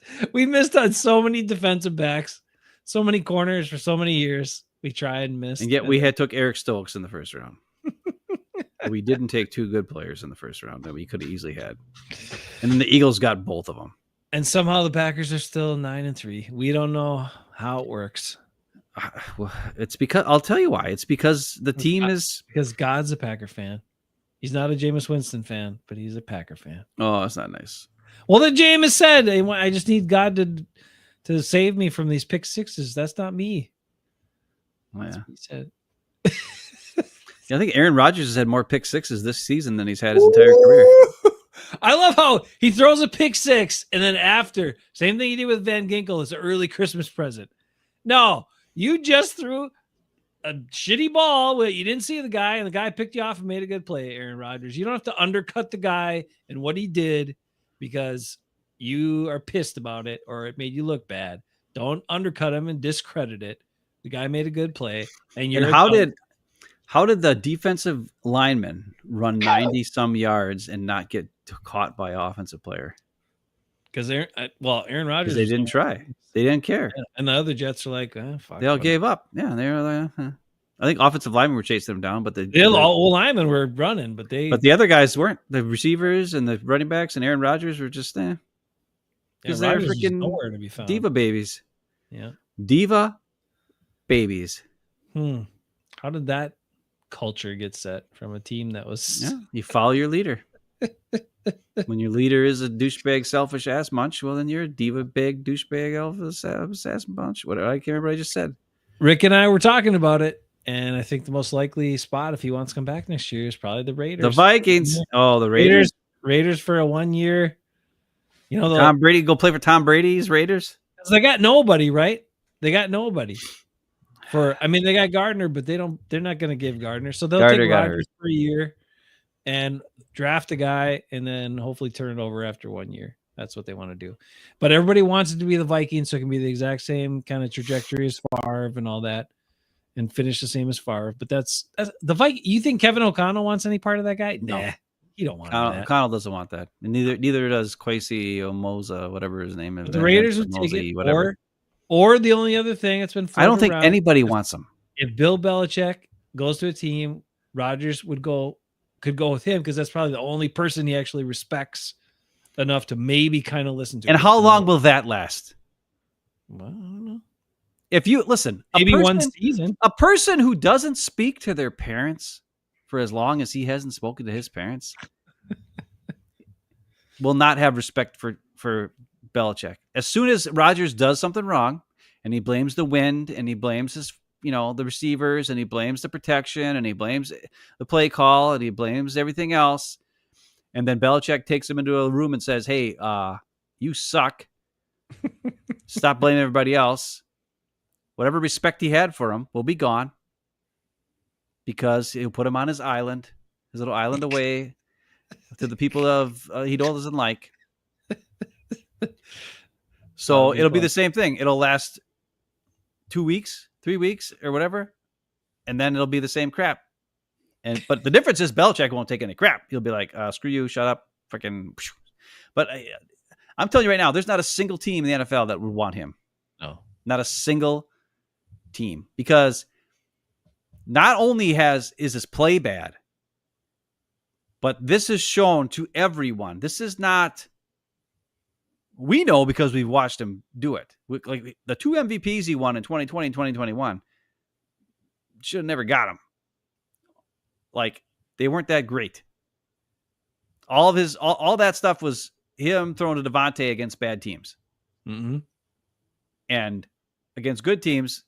on so many defensive backs, so many corners for so many years. We tried and missed. And yet we took Eric Stokes in the first round. We didn't take two good players in the first round that we could have easily had. And then the Eagles got both of them. And somehow the Packers are still 9-3. We don't know how it works. Well, it's because I'll tell you why. It's because the team is because God's a Packer fan. He's not a Jameis Winston fan, but he's a Packer fan. Oh, that's not nice. Well, then Jameis said, "I just need God to save me from these pick sixes." That's not me. Oh, yeah. That's what he said. I think Aaron Rodgers has had more pick sixes this season than he's had his entire career. I love how he throws a pick six, and then after, same thing he did with Van Ginkel as an early Christmas present. No, you just threw a shitty ball where you didn't see the guy, and the guy picked you off and made a good play, Aaron Rodgers. You don't have to undercut the guy and what he did because you are pissed about it or it made you look bad. Don't undercut him and discredit it. The guy made a good play. And how did the defensive lineman run 90 some yards and not get caught by an offensive player? Because Aaron Rodgers, they didn't try. They didn't care. Yeah. And the other Jets are like, fuck. They all gave up. Yeah, they were like, I think offensive linemen were chasing them down, but all linemen were running, but the other guys weren't. The receivers and the running backs and Aaron Rodgers were just there. Because they're freaking nowhere to be found. Diva babies. Yeah. Diva babies. How did that culture get set from a team that was... Yeah, you follow your leader. When your leader is a douchebag, selfish ass munch, well, then you're a diva big douchebag elvis ass munch. Whatever. I can't remember what I just said. Rick and I were talking about it, and I think the most likely spot if he wants to come back next year is probably the Raiders. The Vikings. Oh, the Raiders. Raiders for a 1 year. Tom Brady go play for Tom Brady's Raiders. They got nobody, right? They got nobody. They got Gardner, but they're not going to give Gardner. So they'll take Rodgers for a year and draft a guy and then hopefully turn it over after 1 year. That's what they want to do. But everybody wants it to be the Vikings, so it can be the exact same kind of trajectory as Favre and all that and finish the same as Favre. But that's the Viking. You think Kevin O'Connell wants any part of that guy? No. Nah, you don't want that. O'Connell doesn't want that. And neither does Kwesi Omoza, whatever his name is. But the Raiders would take it, whatever. Or the only other thing that's been I don't think anybody wants him. If Bill Belichick goes to a team, Rodgers could go with him because that's probably the only person he actually respects enough to maybe kind of listen to. And how long will that last? Well, I don't know. If you listen, maybe one season. A person who doesn't speak to their parents for as long as he hasn't spoken to his parents, will not have respect for Belichick. As soon as Rodgers does something wrong, and he blames the wind, and he blames his, the receivers, and he blames the protection, and he blames the play call, and he blames everything else, and then Belichick takes him into a room and says, "Hey, you suck. Stop blaming everybody else." Whatever respect he had for him will be gone because he'll put him on his island, his little island away to the people he doesn't like. So it'll be the same thing. It'll last 2 weeks, 3 weeks, or whatever, and then it'll be the same crap. But the difference is Belichick won't take any crap. He'll be like, "Screw you, shut up, freaking." But I'm telling you right now, there's not a single team in the NFL that would want him. No, not a single team, because not only is his play bad, but this is shown to everyone. This is not. We know because we've watched him do it. Like the 2 MVPs he won in 2020 and 2021, should have never got him. Like, they weren't that great. All that stuff was him throwing to Devontae against bad teams. Mm-hmm. And against good teams,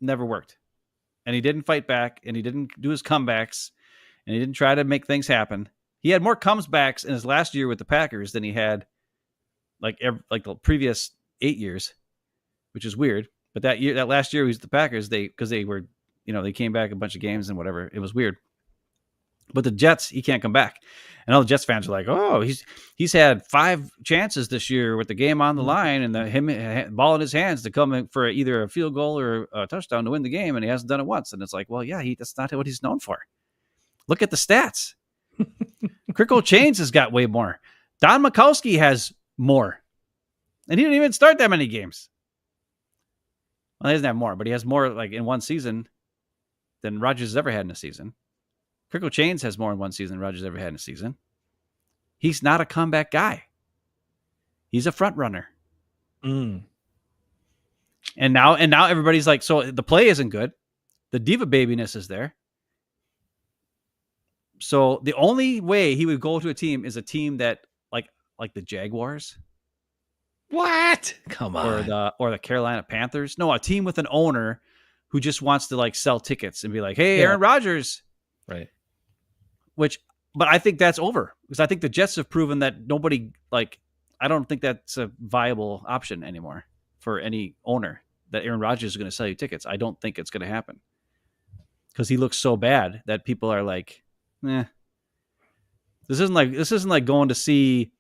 never worked. And he didn't fight back, and he didn't do his comebacks, and he didn't try to make things happen. He had more comebacks in his last year with the Packers than he had like the previous 8 years, which is weird. But that last year he was the Packers, because they were, they came back a bunch of games and whatever. It was weird. But the Jets, he can't come back. And all the Jets fans are like, "Oh, he's had 5 chances this year with the game on the line and him ball in his hands to come in for either a field goal or a touchdown to win the game, and he hasn't done it once." And it's like, well, yeah, that's not what he's known for. Look at the stats. Crickle Chains has got way more. Don Majkowski has more. And he didn't even start that many games. Well, he doesn't have more, but he has more like in one season than Rodgers has ever had in a season. Crickle Chains has more in one season than Rodgers ever had in a season. He's not a comeback guy. He's a front runner. Mm. And now everybody's like, so the play isn't good. The diva babiness is there. So the only way he would go to a team is a team that like the Jaguars. What? Come on. Or the Carolina Panthers. No, a team with an owner who just wants to like sell tickets and be like, "Hey, Aaron Rodgers." Right. But I think that's over, because I think the Jets have proven that nobody, I don't think that's a viable option anymore for any owner, that Aaron Rodgers is going to sell you tickets. I don't think it's going to happen, because he looks so bad that people are like, "Eh." This isn't like going to see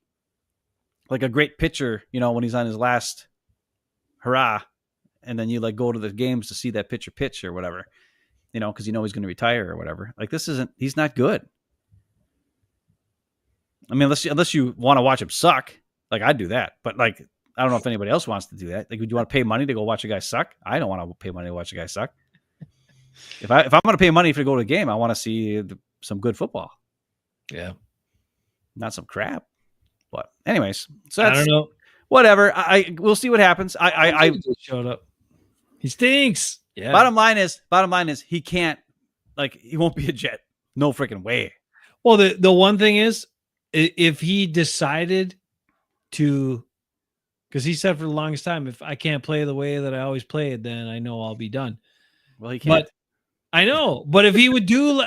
like a great pitcher, when he's on his last hurrah, and then you like go to the games to see that pitcher pitch or whatever, because he's going to retire or whatever. Like, he's not good. I mean, unless you want to watch him suck, like I'd do that. But like, I don't know if anybody else wants to do that. Like, would you want to pay money to go watch a guy suck? I don't want to pay money to watch a guy suck. If I'm going to pay money to go to a game, I want to see some good football. Yeah. Not some crap. But anyways, so that's, I don't know. Whatever. We'll see what happens. I just showed up. He stinks. Yeah. Bottom line is he can't, he won't be a Jet. No freaking way. Well, the one thing is, if he decided to, because he said for the longest time, if I can't play the way that I always played, then I know I'll be done. Well, he can't. But I know. But if he would do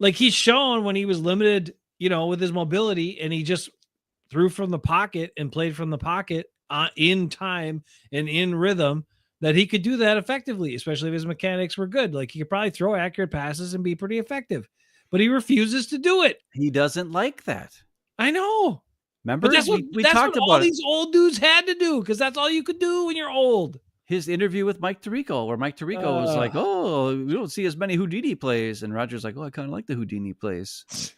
like he's shown when he was limited, with his mobility, and he just threw from the pocket and played from the pocket in time and in rhythm, that he could do that effectively, especially if his mechanics were good. Like, he could probably throw accurate passes and be pretty effective, but he refuses to do it. He doesn't like that. I know. Remember, but that's what we talked about all these old dudes had to do, because that's all you could do when you're old. His interview with Mike Tirico, where Mike Tirico was like, "Oh, we don't see as many Houdini plays," and Rodgers like, "Oh, I kind of like the Houdini plays."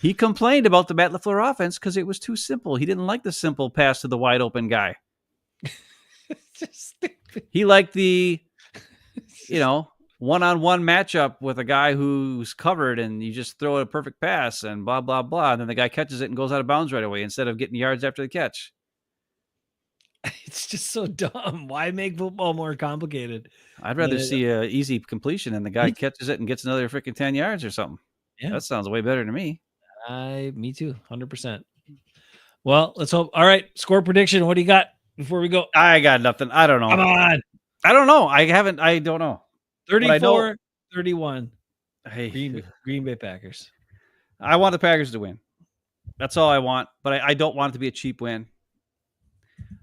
He complained about the Matt LaFleur offense because it was too simple. He didn't like the simple pass to the wide open guy. He liked the, one-on-one matchup with a guy who's covered, and you just throw a perfect pass and blah, blah, blah. And then the guy catches it and goes out of bounds right away instead of getting yards after the catch. It's just so dumb. Why make football more complicated? I'd rather see an easy completion and the guy catches it and gets another freaking 10 yards or something. Yeah. That sounds way better to me. Me too. 100%. Well, let's hope. All right, score prediction. What do you got before we go? I got nothing. I don't know. Come on. I don't know. I don't know. 34-31. Hey, Green Bay Packers. I want the Packers to win. That's all I want. But I don't want it to be a cheap win.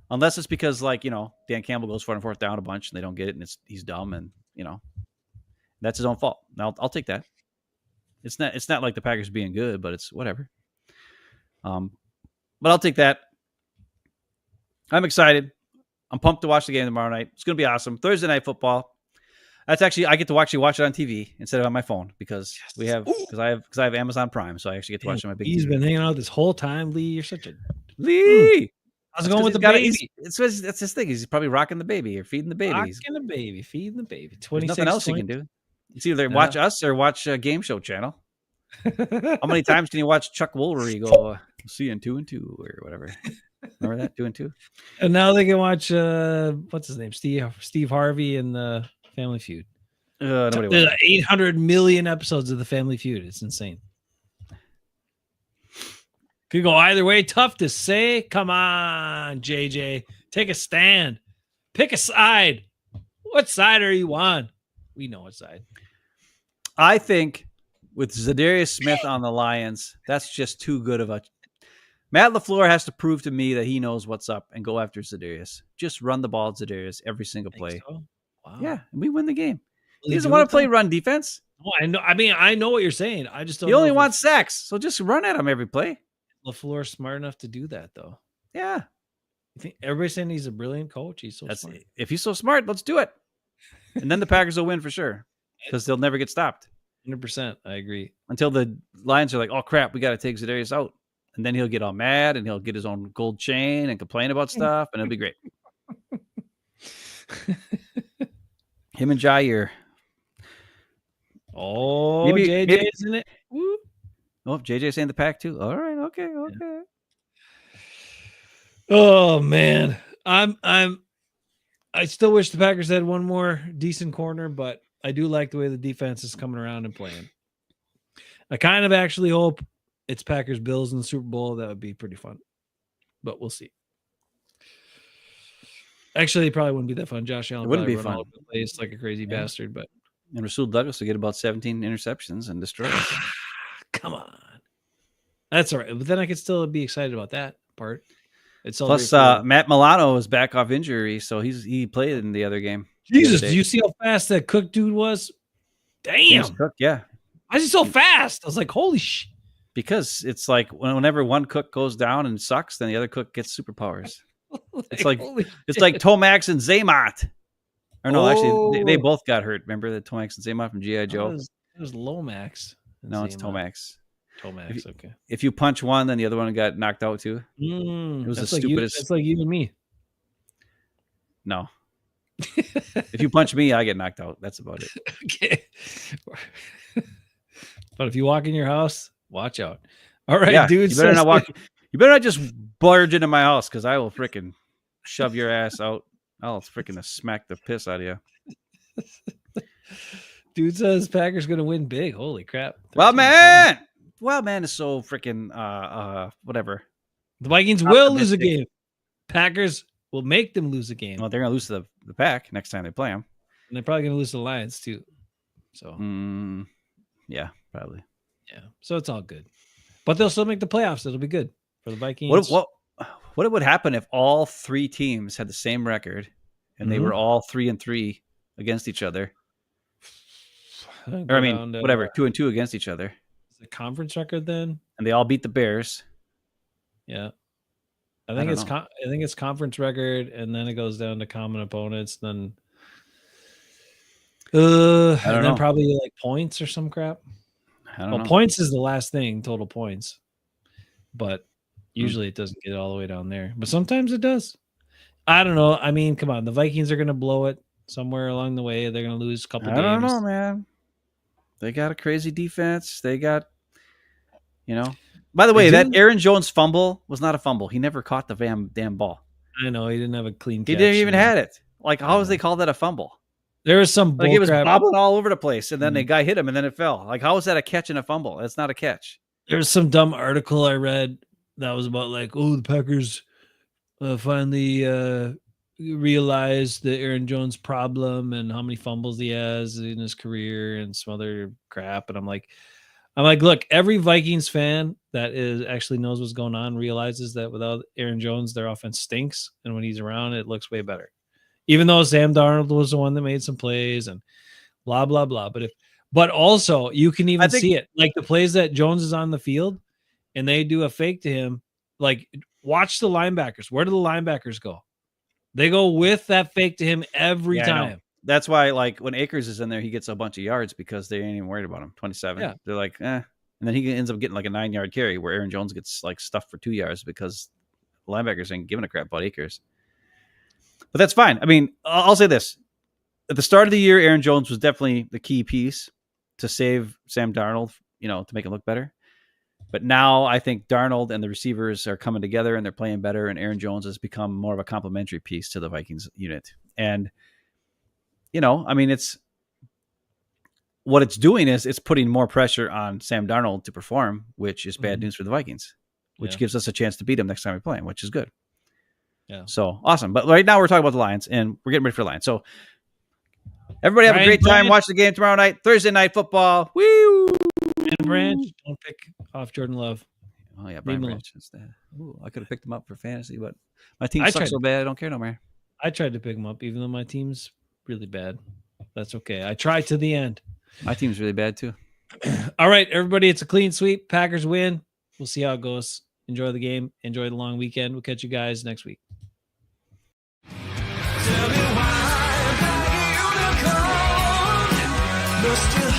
Unless it's because, like, Dan Campbell goes for it on fourth down a bunch and they don't get it and he's dumb and, that's his own fault. Now I'll take that. It's not like the Packers being good, but it's whatever. But I'll take that. I'm excited. I'm pumped to watch the game tomorrow night. It's going to be awesome. Thursday Night Football. That's actually, I get to actually watch it on TV instead of on my phone because I have Amazon Prime, so I actually get to watch it on my big He's TV. been hanging out this whole time, Lee. You're such a Lee. How's it going with the baby? That's his thing. He's probably rocking the baby or feeding the baby. Rocking the baby, feeding the baby. There's nothing else he can do. It's either watch us or watch a game show channel. How many times can you watch Chuck Woolery go, see you in 2 and 2 or whatever? Remember that? 2 and 2? And now they can watch, what's his name? Steve Harvey and the Family Feud. There's 800 million episodes of the Family Feud. It's insane. Could go either way. Tough to say. Come on, JJ. Take a stand. Pick a side. What side are you on? We know what side. I think with Zadarius Smith on the Lions, that's just too good of a... Matt LaFleur has to prove to me that he knows what's up and go after Zadarius. Just run the ball at Zadarius every single play. So? Wow. Yeah, and we win the game. Will He doesn't want to play run defense. Oh, I know. I mean, I know what you're saying. I just don't. He only wants sacks, so just run at him every play. LaFleur's smart enough to do that, though. Yeah. You think everybody's saying he's a brilliant coach? He's so smart. If he's so smart, let's do it. And then the Packers will win for sure because they'll never get stopped. 100%. I agree. Until the Lions are like, oh, crap, we got to take Zadarius out. And then he'll get all mad and he'll get his own gold chain and complain about stuff, and it'll be great. Him and Jair. Oh, JJ's in it. Woo. Oh, JJ's in the pack too. All right, okay. Yeah. Oh man, I still wish the Packers had one more decent corner, but I do like the way the defense is coming around and playing. I kind of actually hope it's Packers Bills in the Super Bowl. That would be pretty fun, but we'll see. Actually, it probably wouldn't be that fun. Josh Allen wouldn't be run fun. all over the place like a crazy bastard, but and Rasul Douglas will get about 17 interceptions and destroy us. Come on, that's all right. But then I could still be excited about that part. It's plus Matt Milano is back off injury, so he played in the other game. Jesus, do you see how fast that Cook dude was? Damn, Cook, yeah. Why is he so fast? I was like, holy shit. Because it's like whenever one Cook goes down and sucks, then the other Cook gets superpowers. It's like Tomax and Zaymot. Or no, actually, they both got hurt. Remember the Tomax and Zaymot from G.I. Joe? It was Lomax. No, it's Tomax. Tomax, okay. If you punch one, then the other one got knocked out too. It was the stupidest. It's like you and me. No. If you punch me, I get knocked out. That's about it. Okay. But if you walk in your house, watch out. All right, dude. You better not walk. You better not just barge into my house because I will freaking shove your ass out. I'll freaking smack the piss out of you. Dude says Packers going to win big. Holy crap. Well, man is so freaking whatever. The Vikings will lose a game. Packers will make them lose a game. Well, they're going to lose to the Pack next time they play them. And they're probably going to lose to the Lions too. So, yeah, probably. Yeah. So it's all good. But they'll still make the playoffs. It'll be good for the Vikings. What would happen if all three teams had the same record and they were all 3-3 against each other? Or I mean, whatever, 2-2 against each other. Is it a conference record then? And they all beat the Bears. Yeah. I think it's conference record, and then it goes down to common opponents. Then, then probably like points or some crap. I don't know. Points is the last thing, total points. But usually it doesn't get all the way down there. But sometimes it does. I don't know. I mean, come on. The Vikings are going to blow it somewhere along the way. They're going to lose a couple games. I don't know, man. They got a crazy defense. They got, By the way, that Aaron Jones fumble was not a fumble. He never caught the damn ball. I know. He didn't have a clean catch. He didn't even had it. Like, how does they call that a fumble? There was some bull Like, it was crap. bobbling all over the place, and then the guy hit him, and then it fell. Like, how is that a catch and a fumble? It's not a catch. There was some dumb article I read that was about like, oh, the Packers finally realized the Aaron Jones problem and how many fumbles he has in his career and some other crap. And I'm like, look, every Vikings fan that is actually knows what's going on realizes that without Aaron Jones, their offense stinks, and when he's around, it looks way better. Even though Sam Darnold was the one that made some plays and blah blah blah, but also you can even see it, like the plays that Jones is on the field, and they do a fake to him. Like, watch the linebackers. Where do the linebackers go? They go with that fake to him every time. That's why, like, when Akers is in there, he gets a bunch of yards because they ain't even worried about him. 27. Yeah. They're like, eh. And then he ends up getting like a 9-yard carry where Aaron Jones gets like stuffed for 2 yards because the linebackers ain't giving a crap about Akers. But that's fine. I mean, I'll say this. At the start of the year, Aaron Jones was definitely the key piece to save Sam Darnold, to make him look better. But now I think Darnold and the receivers are coming together and they're playing better, and Aaron Jones has become more of a complementary piece to the Vikings unit. And, I mean, what it's doing is it's putting more pressure on Sam Darnold to perform, which is bad news for the Vikings, which gives us a chance to beat them next time we play them, which is good. Yeah. So awesome. But right now we're talking about the Lions, and we're getting ready for the Lions. So everybody have a great time. Watch the game tomorrow night, Thursday night football. Woo! And Branch, don't pick off Jordan Love. Oh yeah, Brian Branch. I could have picked him up for fantasy, but my team sucks so bad I don't care no more. I tried to pick him up, even though my team's really bad. That's okay. I tried to the end. My team's really bad too. All right, everybody, it's a clean sweep. Packers win. We'll see how it goes. Enjoy the game. Enjoy the long weekend. We'll catch you guys next week. Tell me why I'm begging you to come. No, still